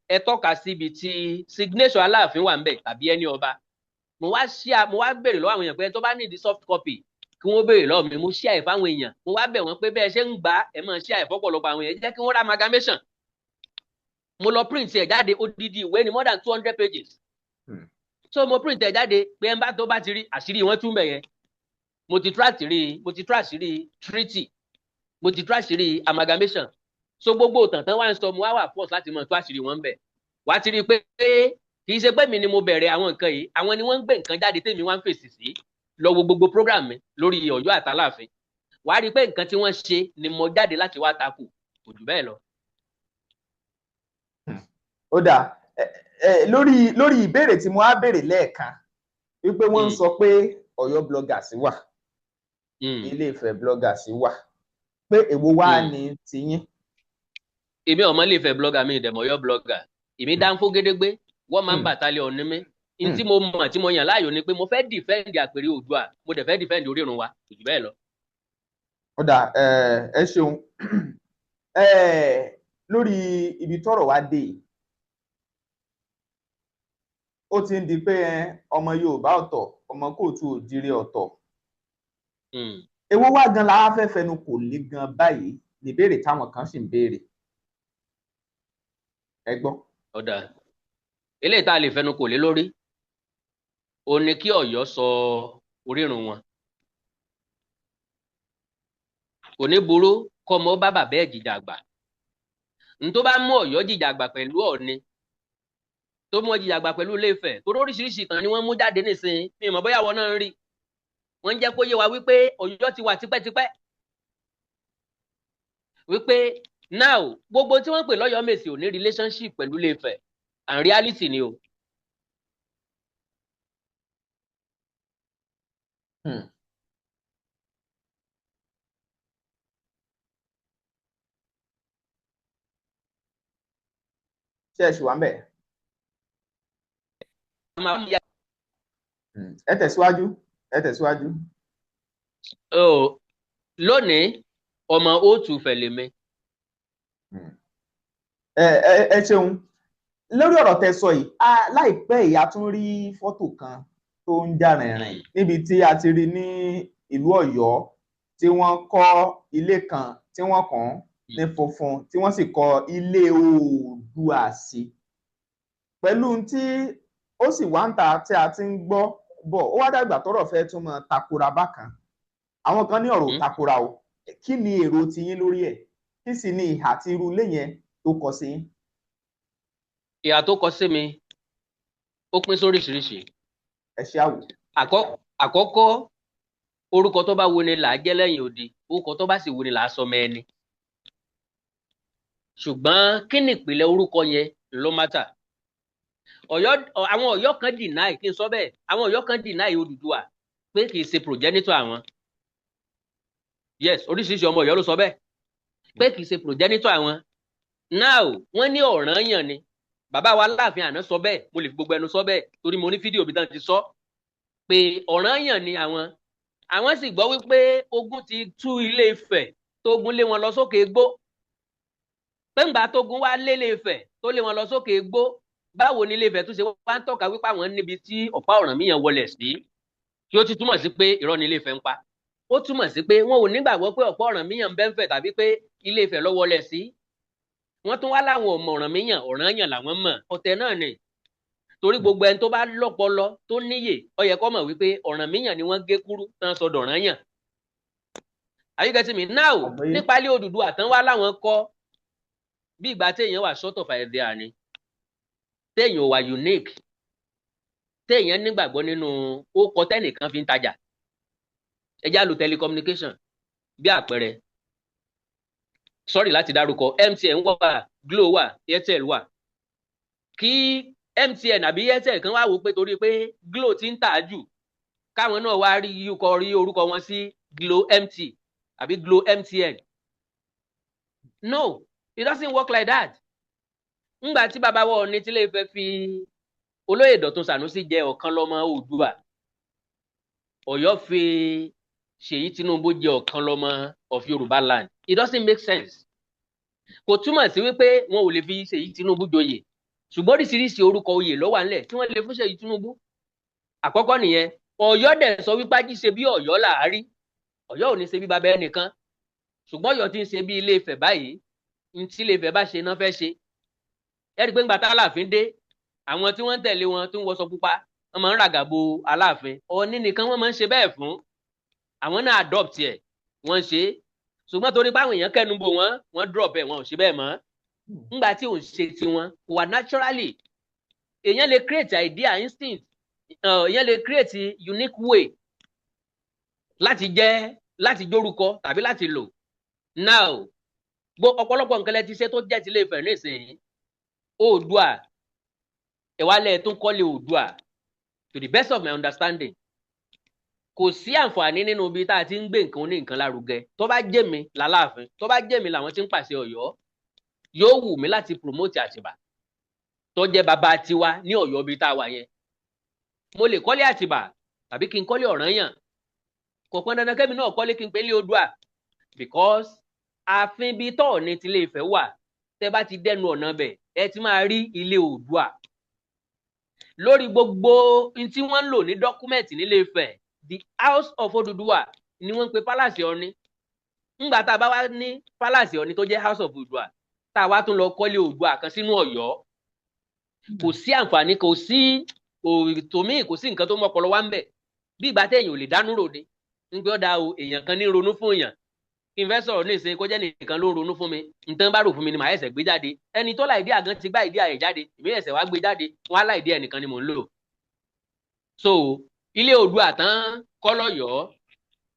ẹ tọ́ka síbi tí signature Aláàfin wà ń bẹ̀ tàbí ẹni ọba mo wá béèrè lọ́wọ́ àwọn èèyàn pé tó bá need soft copy kí wọ́n béèrè lọ́wọ́ mi mo share fáwọn èèyàn mo wá bẹ̀ wọ́n pé bẹ́ẹ̀ ṣe ń gbà ẹ máa share fọ́pọ̀lọpọ̀ àwọn èèyàn jẹ́ kí wọ́n ra amalgamation mo lọ print ẹ̀ jáde odidi ìwé ni more than 200 pages so mo print ẹ̀ jáde pé ẹ̀ ń bá tó bá ti rí àṣírí wọn tún bẹ̀ yẹn mo ti track àṣírí treaty mo ti track àṣírí amalgamation so gbogbo òtàn tán wá ń sọ mo wá wà force láti mọ̀ tó àṣírí wọn bẹ̀ wá ti rí i pé kì í ṣe pé mi ni mo bẹ̀rẹ̀ àwọn nǹkan yìí àwọn ni wọ́n ń gbé nǹkan jáde tèmi wá ń fèsì sí lọ wo gbogbo program mi lórí Ọ̀yọ́ àtàláàfin wà á rí i pé nǹkan tí wọ́n ṣe ni mo jáde láti wá takò kò jù bẹ́ẹ̀ lọ. ó dáa lórí ìbéèrè tí mo á béèrè lẹ́ẹ̀kan wípé wọ́n ń sọ pé Ọ̀yọ́ bloggers wà Ilé-Ifẹ̀ bloggers wà pé èwo wá ní tiyín. èmi ọmọ Ilé-Ifẹ̀ blogger mi ìdẹ̀mọ̀ Ọ̀yọ́ blogger èmi dáńfó gédégbé wọ́n máa ń bàtálẹ̀ ọ̀ní mi ní tí mo mọ̀ tí mo yàn láàyò ni pé mo fẹ́ defend àpèrè Oòduà mo dẹ̀ fẹ́ defend orírun wa kò jù bẹ́ẹ̀ lọ. ó dà ẹ ṣeun lórí ibi tọ́rọ̀ wá dé ó ti ń di pé ọmọ Yorùbá ọ̀tọ̀ ọmọ kóòtù òjìrè ọ̀tọ̀ èwo wá gan la wá fẹ́ fẹnu kò lè gan báyìí níbèrè táwọn kan sì ń béèrè ẹ gbọ́. ọ̀dà eléyìí tá a lè fẹnu kò lé lórí ó ní kí Ọ̀yọ́ sọ orírun wọn kò ní burú kọ́mọ bá bàbá ẹ̀ jìjàgbà n tó bá mú Ọ̀yọ́ jìjàgbà pẹ̀lú Ọọ̀ni tó mú jìjàgbà pẹ̀lú Ilé-Ifẹ̀ torí oríṣiríṣi ìtàn ni wọ́n mú jáde nísìnyí mi mọ̀ bóyá wọn náà ń rí wọ́n ń jẹ́ kó yé wa wípé Ọ̀yọ́ ti wà tipẹ́tipẹ́ wípé now gbogbo tí wọ́n pè lọ́yọ́ Mèsì ò ní relationship pẹ̀lú Ilé-Ifẹ̀ and reality ni o. ṣé ẹ ṣì wà ń bẹ̀? ẹ tẹ̀síwájú ẹ tẹ̀síwájú. Lónìí ọmọ òtù fẹ̀lẹ̀mẹ. ẹ ṣeun lórí ọ̀rọ̀ tẹ́ sọ yìí láìpẹ́ yìí a tún rí fọ́tò kan tó ń jà rìnrìn níbi tí a ti rí ní ìlú Ọ̀yọ́ tí wọ́n kọ́ ilé kan tí wọ́n kàn ní funfun tí wọ́n sì kọ́ ilé Oòduà sí pẹ̀lú tí ó sì wá ń ta tí a ti ń gbọ́ bọ̀ ó wá dàgbà tọ́rọ̀ fẹ́ tún mọ́ takora bákan àwọn kan ní ọ̀rọ̀ takora o kí ni èrò tiyín lórí ẹ̀ kí sì ni ìhà tí irú ilé yẹn tó kọ sí yín. Ìhà tó kọ sí mi ó pín sóríṣiríṣi. ẹ ṣe àwò. Àkọ́kọ́ orúkọ tó bá wo ni là á jẹ́ lẹ́yìn odi orúkọ tó bá sì wo ni là á sọ mẹ́ni. Ṣùgbọ́n kí ni ìpìlẹ̀ orúkọ yẹn ló mátà. Àwọn Ọ̀yọ́ kan deny kí n sọ bẹ́ẹ̀ àwọn Ọ̀yọ́ kan deny Odùduwà pé kì í ṣe progenitor àwọn. Yes, oríṣiríṣi ọmọ Ọ̀yọ́ ló sọ bẹ́ẹ̀ pé kì í ṣe progenitor àwọn. Now wọ́n ní ọ̀ranyàn ni bàbá wa Aláàfin àná sọ bẹ́ẹ̀ mo lè fi gbogbo ẹnu sọ bẹ́ẹ̀ torí mo ní fídíò bí tán ti sọ pé ọ̀ranyàn ni àwọn sì gbọ́ wípé ogun ti tú Ilé Ifẹ̀ tógun lé wọn lọ sókè Igbó pẹ́ǹgbà tógun wá lé Ilé Ifẹ̀ tó lé wọn lọ sókè Igbó báwo ni Ilé Ifẹ̀ tún ṣe wá ń tọ́ka wípé àwọn níbi tí ọ̀pá Ọ̀rànmíyàn wọlé sí tí ó ti túmọ̀ sí pé irọ́ ni Ilé Ifẹ̀ ń pa ó túmọ̀ sí pé wọn ò nígbàgbọ́ pé ọ̀pá Ọ̀rànmíyàn ń bẹ ń Ifẹ̀ tàbí pé Ilé Ifẹ̀ ló wọlé sí wọ́n tún wá láwọn ọmọ Ọ̀rànmíyàn ọ̀ranyàn làwọn mọ̀ ọ̀tẹ̀ náà ni torí gbogbo ẹni tó bá lọ́pọlọ tó níyè ó yẹ kó mọ̀ wípé Ọ̀rànmíyàn ni wọ́n gé kúrú tán sọdọ̀ ọ̀ranyàn. Are you getting me now? Nípa ilé Odùduwà tán wá láwọn kọ́ bí ìgbà téèyàn wà short of idea ni téèyàn wà unique téèyàn nígbàgbọ́ nínú ó kọ tẹ́nìkan fi ń tajà ẹjá lo telecommunication bí àpẹẹrẹ sorry láti dárúkọ MTN wà Glo wà Airtel wà kí MTN àbí Airtel kan wá wò pé torí pé Glo ti ń tà jù káwọn náà wá rí orúkọ wọn sí Glo MT àbí Glo MTN no it doesn't work like that. Ngbà tí bàbá wa Ọọ̀ni tí Ilé Ifẹ̀ fi Olóyè Dọ̀tun Sànúsí jẹ ọ̀kan lọ́mọ Oòduà Ọ̀yọ́ fi Ṣèyí Tinubu jẹ ọ̀kan lọ́mọ of Yorùbá land it doesn't make sense. Kò túmọ̀ sí wípé wọn ò lè fi Ṣèyí Tinubu joyè ṣùgbọ́n oríṣiríṣi orúkọ oyè ló wà ńlẹ̀ tí wọ́n lè fún Ṣèyí Tinubu. Àkọ́kọ́ nìyẹn Ọ̀yọ́ dẹ̀ sọ wípé ají ṣe bí Ọ̀yọ́ làárí Ọ̀yọ́ ò ní ṣe bí bàbá ẹnìkan ṣùgbọ́n Ọ̀yọ́ ti ń ṣe bí Ilé Ifẹ̀ báyìí ntí Ilé Ifẹ̀ bá ṣe náà fẹ́ ṣe. Ẹ rí i pé ńgbà tá Aláàfin dé àwọn tí wọ́n ń tẹ̀lé wọn tó ń wọṣọ pupa wọ́n máa ń ràgàbo Aláàfin Ọọ̀ni nìkan wọ́n máa ń ṣe bẹ́ẹ̀ fún àwọn náà adopt ẹ̀ wọ́n ṣe ṣùgbọ́n torí pé àwọn èèyàn kẹnu bò wọ́n drop ẹ̀ wọn ò ṣe bẹ́ẹ̀ mọ́ ńgbà tí òun ṣe tiwọn wà naturally èèyàn lè create idea instinct èèyàn lè create unique way láti jórúkọ tàbí láti lò now ọ̀pọ̀lọpọ̀ nǹkan lẹ ti ṣe tó jẹ́ ti Ilé Ifẹ̀ nísìnyí Oòduà ìwálẹ̀ tó ń kọ́lé Oòduà to the best of my understanding kò sí àǹfààní nínú ibi tá a ti ń gbé nǹkan ní nǹkan lárugẹ tó bá jẹ́ mi l'Aláàfin tó bá jẹ́ mi làwọn tí ń pàṣẹ Ọ̀yọ́ yóò wù mí láti promote Àtìbà tó jẹ́ bàbá tiwa ní Ọ̀yọ́ ibi tá a wà yẹn mo lè kọ́lé Àtìbà tàbí kí n kọ́lé Ọ̀rànyàn kò pọn dandan kẹ́mi náà kọ́lé kí n pè ní Oòduà because ààfin bíi tọ́ọ̀ni ti Ilé Ifẹ̀ wà tẹ́ bá ti dẹnu ọ̀nà bẹ̀ ẹ ti máa rí ilé Oòduà lórí gbogbo tí wọ́n ń lò ní dọ́kúmẹ̀ntì ní Ilé Ifẹ̀ the house of Odùduwà ni wọ́n ń pe palace Ọọ̀ni ńgbà tá a bá wá ní palace Ọọ̀ni tó jẹ́ house of Odùduwà tá a wá tún lọ kọ́lé Oòduà kan sínú Ọ̀yọ́ kò sí àǹfààní kò sí tòmíì kò sí nǹkan tó mọ́ ọpọlọ wá ń bẹ̀ bí ìgbà téèyàn ò lè dánú ròde ń gbé ọ̀dà o èèyàn kan ní ronú fún èèyàn kí n fẹ́ sọ̀rọ̀ ní ìsìn kó jẹ́ nìkan ló ń ronú fún mi nǹkan bá rò fún mi ni màá ẹ̀sẹ̀ gbé jáde ẹni tó láìdí àgán ti gbá ìdí àyè jáde èmi ẹ̀sẹ̀ wá gbé jáde wọn á láìdí ẹnìkan ni mò ń lò. so ilé Oòduà tán kọ́ lọ́yọ̀ọ́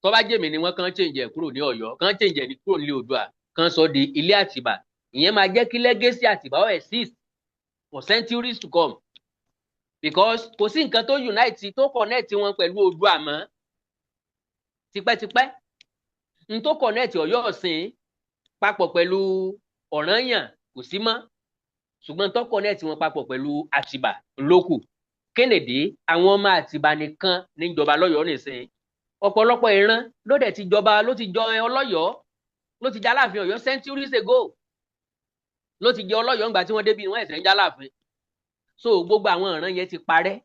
tó bá jèmi ni wọ́n kàn change ẹ̀ kúrò ní Ọ̀yọ́ kàn change ẹ̀ ní kúrò ní Oòduà kàn sọ di ilé Àtìbà ìyẹn máa jẹ́ kí legacy Àtìbà ó exist for centuries to come because kò sí nǹkan tó unite tó connect wọn pẹ̀lú Oòduà mọ́ tipẹ́tipẹ́ n tó connect Ọ̀yọ́ Ọ̀sìn papọ̀ pẹ̀lú Ọ̀rànyàn kò sí mọ́ ṣùgbọ́n tó connect wọn papọ̀ pẹ̀lú Àtìbà lókù. Kennedy àwọn ọmọ Àtìbà nìkan níjọba lọ́yọ̀ọ́ nìsín. Ọ̀pọ̀lọpọ̀ ìran ló dẹ̀ ti jọba ló ti jọ ọlọ́yọ̀ọ́ ló ti jẹ́ Aláàfin Ọ̀yọ́ centuries ago ló ti jẹ́ ọlọ́yọ̀ọ́ ńgbà tí wọ́n débi wọ́n ẹ̀sẹ̀ ń jẹ́ Aláàfin. So gbogbo àwọn ìran yẹn ti parẹ́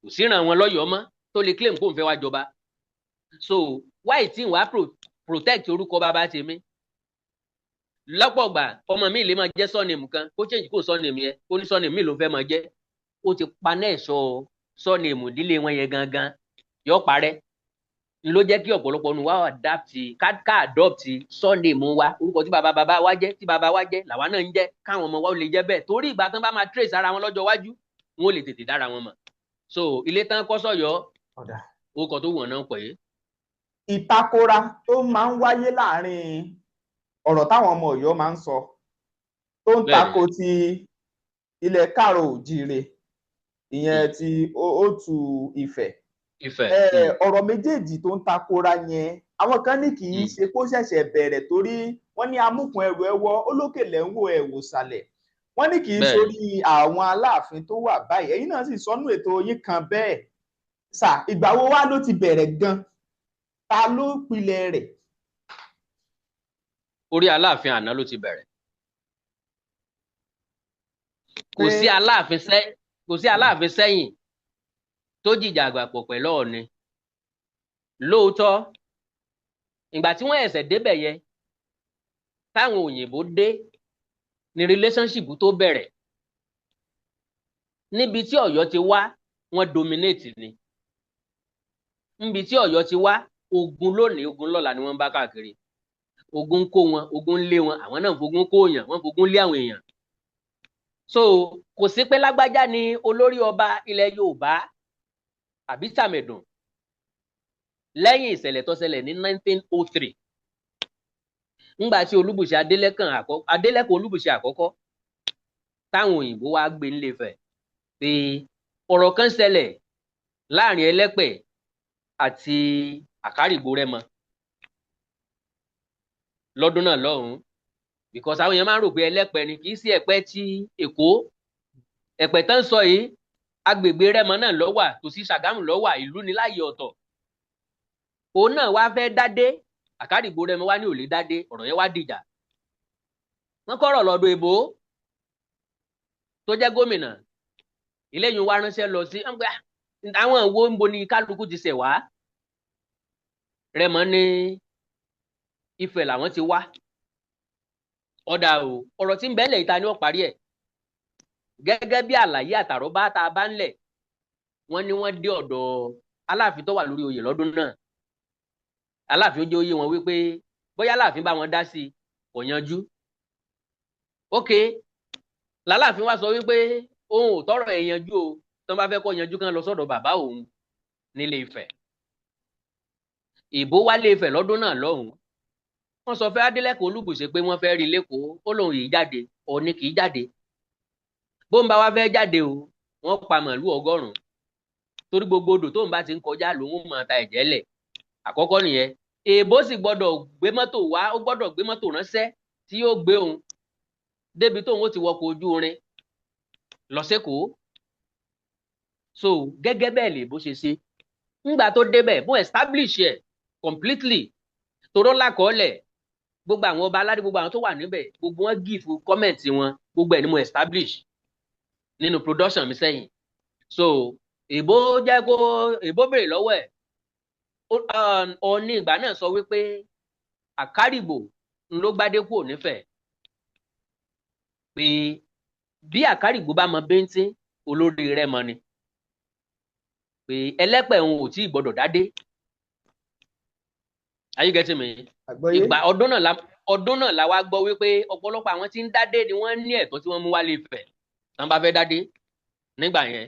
kò síran wọn lọ́yọ̀ọ́ mọ́ tó lè claim kó ń fẹ́ wá jọba. So why tí wàá protect orúkọ bàbá tèmi lọ́pọ̀ gbà ọmọ mi lè máa jẹ́ surname kan kó change kó surname yẹn kó ní surname mi ló fẹ́ máa jẹ́ ó ti paná ẹ̀ṣọ́ surname ìdílé wọn yẹn gangan yọ parẹ́ ló jẹ́ kí ọ̀pọ̀lọpọ̀ nu wa ká adopt surname wa orúkọ tí bàbá wa jẹ́ tí bàbá wa jẹ́ làwa náà ń jẹ́ káwọn ọmọ wa ó lè jẹ́ bẹ́ẹ̀ torí ìgbà tán bá máa trace ara wọn lọ́jọ́ iwájú wọn ò lè tètè dára wọn mọ̀. So ilé tán kọ́ sọ́yọ́ orúkọ tó wọ̀n náà pè é. Ìtakora tó máa ń wáyé láàrin ọ̀rọ̀ táwọn ọmọ Ọ̀yọ́ máa ń sọ tó ń tako ti ilẹ̀ káàrọ̀ òjíire ìyẹn ti Òtù Ifẹ̀. Ọ̀rọ̀ méjèèjì tó ń takora yẹn àwọn kan ní kì í ṣe kó ṣẹ̀ṣẹ̀ bẹ̀rẹ̀ torí wọ́n ní amúkùn ẹrù ẹwọ́ olókèlè ń wo ẹ̀wò sàlẹ̀ wọ́n ní kì í sórí àwọn Aláàfin tó wà báyìí ẹ̀yin náà sì sọnù ètò yín kan bẹ́ẹ̀ sà ìgbà wo wá ló ti bẹ̀rẹ̀ gan ta ló pilẹ̀ rẹ̀. Orí Aláàfin àná ló ti bẹ̀rẹ̀ kò sí Aláàfin sẹ́yìn tó jìjà àgbà pọ̀ pẹ̀lú Ọọ̀ni lóòótọ́ ìgbà tí wọ́n ẹ̀sẹ̀ débẹ̀ yẹ táwọn òyìnbó dé ní relationship tó bẹ̀rẹ̀ níbi tí Ọ̀yọ́ ti wá wọ́n dominate ni níbi tí Ọ̀yọ́ ti wá ogun lónìí ogun lọ́la ni wọ́n bá káàkiri ogun kó wọn ogun lé wọn àwọn náà fogun kó èèyàn wọ́n fogun lé àwọn èèyàn. So kò sí pé lágbájá ni olórí ọba ilẹ̀ Yorùbá àbí tàmẹ̀dùn lẹ́yìn ìṣẹ̀lẹ̀ tó ṣẹlẹ̀ ní 1903 ńgbà tí Olúbùṣe Adélẹ́kàn Olúbùṣe àkọ́kọ́ táwọn òyìnbó wá gbé nílé Ifẹ̀ pé ọ̀rọ̀ kan ṣẹlẹ̀ láàrin Ẹlẹ́pẹ̀ àti Àkárìgbò Rẹ́mọ lọ́dún náà lọ́hùn-ún because àwọn èèyàn máa ń rò pé Ẹlẹ́pẹ̀ ni kì í sí Ẹ̀pẹ́ tí Èkó Ẹ̀pẹ́ tán sọ yìí agbègbè Rẹ́mọ náà ló wà tòsí Ṣàgámù ló wà ìlú ní láàyè ọ̀tọ̀ òun náà wá fẹ́ dádé Àkárìgbò Rẹ́mọ wá ní ò lè dádé ọ̀rọ̀ yẹn wá dìjà wọ́n kọ́rọ̀ lọ́dọ̀ Èbó tó jẹ́ gómìnà eléyìí wá ránṣẹ́ lọ sí àwọn ìwo ń bo ni kálukú ti ṣẹ̀ wá Rẹ́mọ ní Ifẹ̀ làwọn ti wá ọ̀dà o ọ̀rọ̀ tí ń bẹ́ẹ̀lẹ̀ ìta ni wọ́n parí ẹ̀ gẹ́gẹ́ bí àlàyé àtàrọ́bá tá a bá ń lẹ̀ wọ́n ní wọ́n dé ọ̀dọ̀ Aláàfin tó wà lórí oyè lọ́dún náà Aláàfin ó jẹ́ oyè wọn wípé bóyá Aláàfin bá wọn dá sí i kò yanjú ok làláàfin wá sọ wípé òun ò tọrọ ẹ̀ yanjú o tó bá fẹ́ kó yanjú kán lọ sọ́dọ̀ bàbá òun nílé Ifẹ̀ Ìbò wálé Ifẹ̀ lọ́dún náà lọ́hùn wọ́n sọ fẹ́ Adélẹ́kàn Olúbùṣe pé wọ́n fẹ́ rí lẹ́kọ̀ọ́ ó lóun yìí jáde Ọọ̀ni kì í jáde bó ń bá wá fẹ́ jáde o wọ́n pa màálù 100 torí gbogbo odò tóun bá ti ń kọjá lòun máa ta ẹ̀jẹ̀ lẹ̀ àkọ́kọ́ nìyẹn Èbó sì gbọ́dọ̀ gbé mọ́tò wá ó gbọ́dọ̀ gbé mọ́tò ránṣẹ́ tí yóò gbé òun débi tóun ó ti wọkọ̀ ojú irin lọ sékòó so gẹ́gẹ́ bẹ́ẹ̀ lè bó ṣe ṣe ńgbà tó débẹ̀ bó establish ẹ̀ completely toró lákọọ́lẹ̀ gbogbo àwọn ọba aládé gbogbo àwọn tó wà níbẹ̀ gbogbo wọn give comment wọn gbogbo ẹ̀ ni mo establish nínú production mi sẹ́yìn so Èbó jẹ́ kó Èbó béèrè lọ́wọ́ ẹ̀ Ọọ̀ni ìgbà náà sọ wípé Àkárìgbò ló gbádé kúrò nífẹ̀ẹ́ pé bí Àkárìgbò bá mọ bíntín olórí Rẹ́mọ ni pé Ẹlẹ́pẹ̀ òun ò tí ì gbọ́dọ̀ dádé are you getting me ìgbà ọdún náà la wá gbọ́ wípé ọ̀pọ̀lọpọ̀ àwọn tí ń dádé ni wọ́n ní ẹ̀tọ́ tí wọ́n mú wálé Ifẹ̀ tán bá fẹ́ dádé nígbà yẹn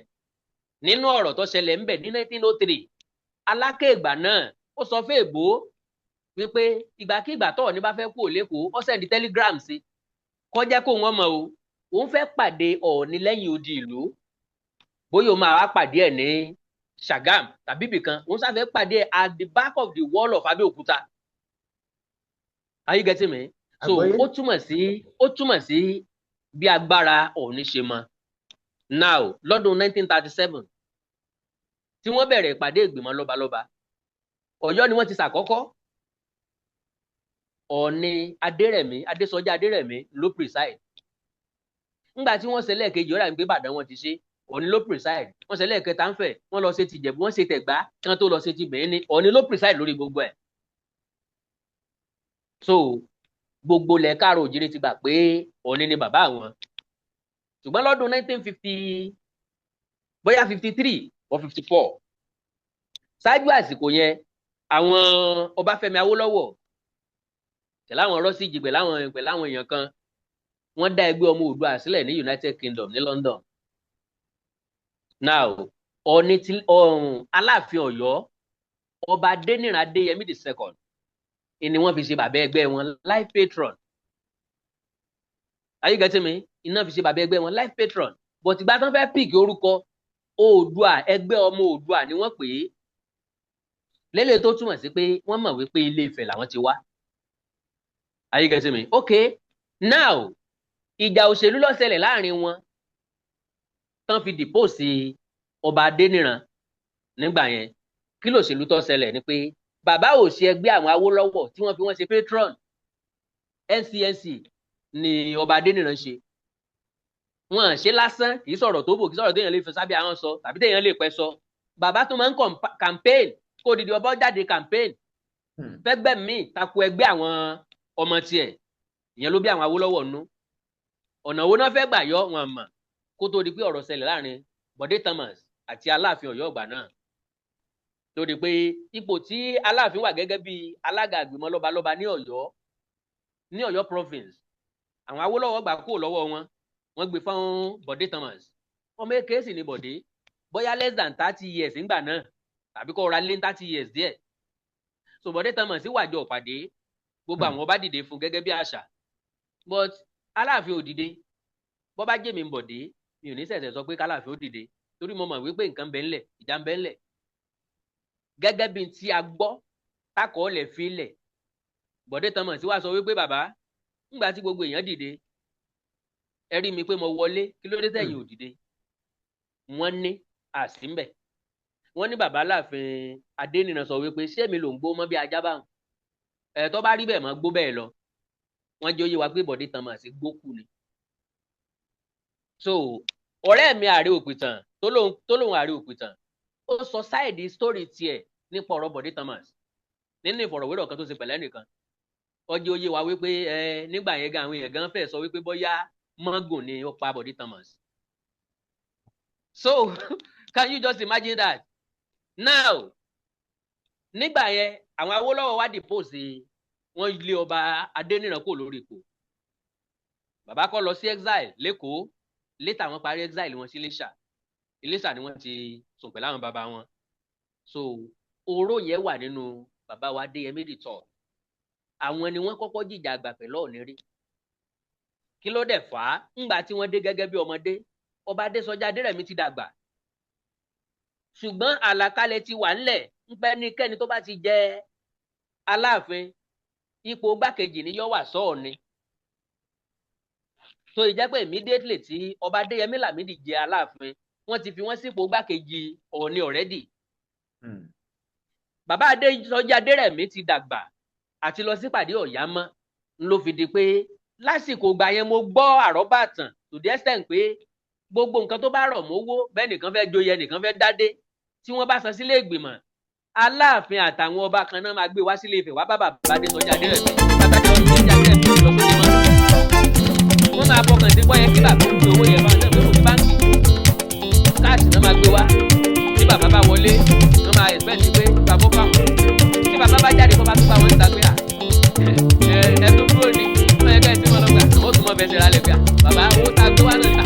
nínú ọ̀rọ̀ tó ṣẹlẹ̀ ńbẹ̀ ní 1903 Aláké ìgbà náà ó sọ fún Èbó wípé ìgbàkígbà tó Ọọ̀ni bá fẹ́ kú l'Ékòó ó send telegram sí kọjá kó wọn mọ̀ o òun fẹ́ pàdé Ọọ̀ni lẹ́yìn odi ìlú bóyá o máa wá pàdé ẹ̀ ní Ṣàgám tàbí ibìkan òun sáfẹ́ pàdé ẹ̀ at the back of the wall of Abẹ́òkúta are you getting me so ó túmọ̀ sí bí agbára Ọọ̀ni ṣe mọ. Now lọ́dún 1937 tí wọ́n bẹ̀rẹ̀ ìpàdé ìgbìmọ̀ lọ́balọ́ba Ọ̀yọ́ ni wọ́n ti ṣàkọ́kọ́. Ọọ̀ni Adésọjí Adérẹ̀mí ló preside. Nígbà tí wọ́n ṣe lẹ́ẹ̀kejì ọ̀rẹ́ àgbẹ̀ Ìbàdàn wọn ti ṣe Ọọ̀ni ló preside. Wọ́n ṣe lẹ́ẹ̀kẹta ń Fẹ̀ wọ́n lọ ṣe ti Ìjẹ̀bú wọ́n ṣe Tẹ̀gbá kí wọ́n tó lọ ṣe ti Benin ni Ọọ̀ni ló preside lórí gbogbo ẹ̀. So gbogbo ilẹ̀ káàrọ̀ òjìrì ti gbà pé Ọọ̀ni ni bàbá àwọn. Ṣùgbọ́n lọ́dún 1950 bóyá 53 or 54 ṣáájú àsìkò yẹn àwọn Ọbáfẹ́mi Awólọ́wọ̀ tẹ̀lé àwọn Rọ́síjì pẹ̀lú àwọn èèyàn kan wọ́n dá ẹgbẹ́ ọmọ Oòduà sílẹ̀ ní United Kingdom ní London. Now Ọọ̀ni ti Aláàfin Ọ̀yọ́ Ọba Adéníran Adéyẹmí II ni wọ́n fi ṣe bàbá ẹgbẹ́ wọn life patron. Are you getting me? Iná fi ṣe bàbá ẹgbẹ́ wọn life patron. But ìgbà tán fẹ́ pìkì orúkọ Oòduà ẹgbẹ́ ọmọ Oòduà ni wọ́n pè é. Lélẹ̀ tó túmọ̀ sí pé wọ́n mọ̀ wípé Ilé Ifẹ̀ làwọn ti wá. Are you getting me? Okay. Now ìjà òṣèlú ló ṣẹlẹ̀ láàrin wọn tán fi dìpòsì Ọba Adéníran nígbà yẹn. Kí lòṣèlú tó ṣẹlẹ̀ ni pé bàbá ò ṣe ẹgbẹ́ àwọn Awólọ́wọ̀ tí wọ́n fi wọ́n ṣe patron. NCNC ni Ọba Adéníran ṣe. Wọ́n ṣe lásán kì í sọ̀rọ̀ tó bò kì í sọ̀rọ̀ téèyàn lè fi sábẹ́ ahọ́n sọ tàbí téèyàn lè pẹ́ sọ. Bàbá tó máa ń campaign kó dìde ọba jáde campaign fẹ́gbẹ́ míì tako ẹgbẹ́ àwọn ọmọ tiẹ̀ ìyẹn ló bí àwọn Awólọ́wọ̀ nú. Ọ̀nà wo náà fẹ́ gbà yọ wọn mọ̀ kó tó di pé ọ̀rọ̀ ṣẹlẹ̀ láàrin Bọ̀dé Thomas àti Aláàfin Ọ̀yọ́ ọgbà náà. Tó di pé ipò tí Aláàfin wà gẹ́gẹ́ bí alága ìgbìmọ̀ lọ́balọ́ba ní Ọ̀yọ́ province àwọn Awólọ́wọ̀ gbà kúrò lọ́wọ́ wọn wọ́n gbé fún Bọ̀dé Thomas. Ọmọ èké sì ni Bọ̀dé bóyá less than 30 years nígbà náà tàbí kó ra lé 30 years díẹ̀. So Bọ̀dé Thomas wàjọ pàdé gbogbo àwọn ọba dìde fún gẹ́gẹ́ bí àṣà but Aláàfin ò dìde. Bó bá jẹ́ mi ń Bọ̀dé mi ò ní ṣẹ̀ṣẹ̀ sọ pé k'Aláàfin ó dìde torí mo mọ̀ wípé nǹkan bẹ́ ńlẹ̀ ìjà ń bẹ́ ńlẹ̀ gẹ́gẹ́ bí tí a gbọ́ tákọ̀ọ́lẹ̀ fi lẹ̀. Bọ̀dé Thomas wá sọ wípé bàbá ńgbà tí gbogbo èèyàn dìde ẹ rí mi pé mo wọlé kí ló dé tẹ̀yin ò dìde. Wọ́n ní àsìmbẹ̀ wọ́n ní bàbá Aláàfin Adéníran sọ wípé ṣé mi ló ń gbó mọ́ bí ajá báwọn tó bá rí bẹ́ẹ̀ mọ́ gbó bẹ́ẹ̀ lọ. Wọ́n jẹ́ ó yé wa pé Bọ̀dé Thomas gbókù ni. So ọ̀rẹ́ mi Ààrẹ Òpìtàn tó lóun Ààrẹ Òpìtàn ó sọ sáìdì sítórì tiẹ̀ nípa ọ̀rọ̀ Bọ̀dé Thomas nínú ìfọ̀rọ̀wérọ̀ kan tó ṣe pẹ̀lẹ́ nìkan. Ó jẹ́ ó yé wa wípé nígbà yẹn gan àwọn èèyàn gan fẹ́ sọ wípé bóyá mọ́gùn ni ó pa Bọ̀dé Thomas. So can you just imagine that? Now nígbà yẹn àwọn Awólọ́wọ̀ wá dìpòsì wọ́n lé Ọba Adéníran kò lórí ipò. Bàbá kọ́ lọ sí exile lÉkòó létà wọ́n parí exile wọn sí Iléṣà ni wọ́n ti sùn pẹ̀lú àwọn bàbá wọn. So oró yẹn wà nínú bàbá wa Adéyẹmí III. Àwọn ni wọ́n kọ́kọ́ jìjà àgbà pẹ̀lú Ọọ̀ni rí. Kí ló dẹ̀ fà á? Ńgbà tí wọ́n dé gẹ́gẹ́ bí ọmọdé Ọba Adésọjí Adérẹ̀mí ti dàgbà. Ṣùgbọ́n àlàkalẹ̀ ti wà ńlẹ̀ ń pẹ́ ní kẹ́ni tó bá ti jẹ Aláàfin ipò gbákejì ni yóò wà sọ́ọ̀ni. So ìjẹ́ pé immediately tí Ọba Adéyẹmí Lámídì jẹ Aláàfin wọ́n ti fi wọ́n sípò gbákejì Ọọ̀ni already. Bàbá Adésọjí Adérẹ̀mí ti dàgbà àti lọ sípàdé Ọ̀yá mọ́ ló fi di pé lásìkò gbà yẹn mo gbọ́ àrọ́bà tàn to the extent pé gbogbo nǹkan tó bá rọ̀ mówó bẹ́ẹ̀ nìkan fẹ́ joyè nìkan fẹ́ dádé tí wọ́n bá san sílé ìgbìmọ̀ Aláàfin àtàwọn ọba kan náà máa gbé wá sílé Ifẹ̀ wá bá bàbá Adésọjí Adérẹ̀mí bàbá Adésọjí Adérẹ̀mí lọ sóde mọ́. Wọ́n máa fọkàn sí bọ́yẹ kí bàbá ń fi owó yẹn bá ń tẹ̀wé òní báńkì káàsì náà máa gbé wá tí bàbá bá wọlé wọ́n máa expect pé bàbá ó fáwọn tí bàbá bá jáde kó bá tún bá wọn níta pé ẹ tó dúró ni wọ́n yẹ ká ẹ tí wọ́n lọ gbà ó tún mọ́ bẹ́ẹ̀ sẹ́ra lẹ̀ gbà bàbá owó tá a gbé wá náà ta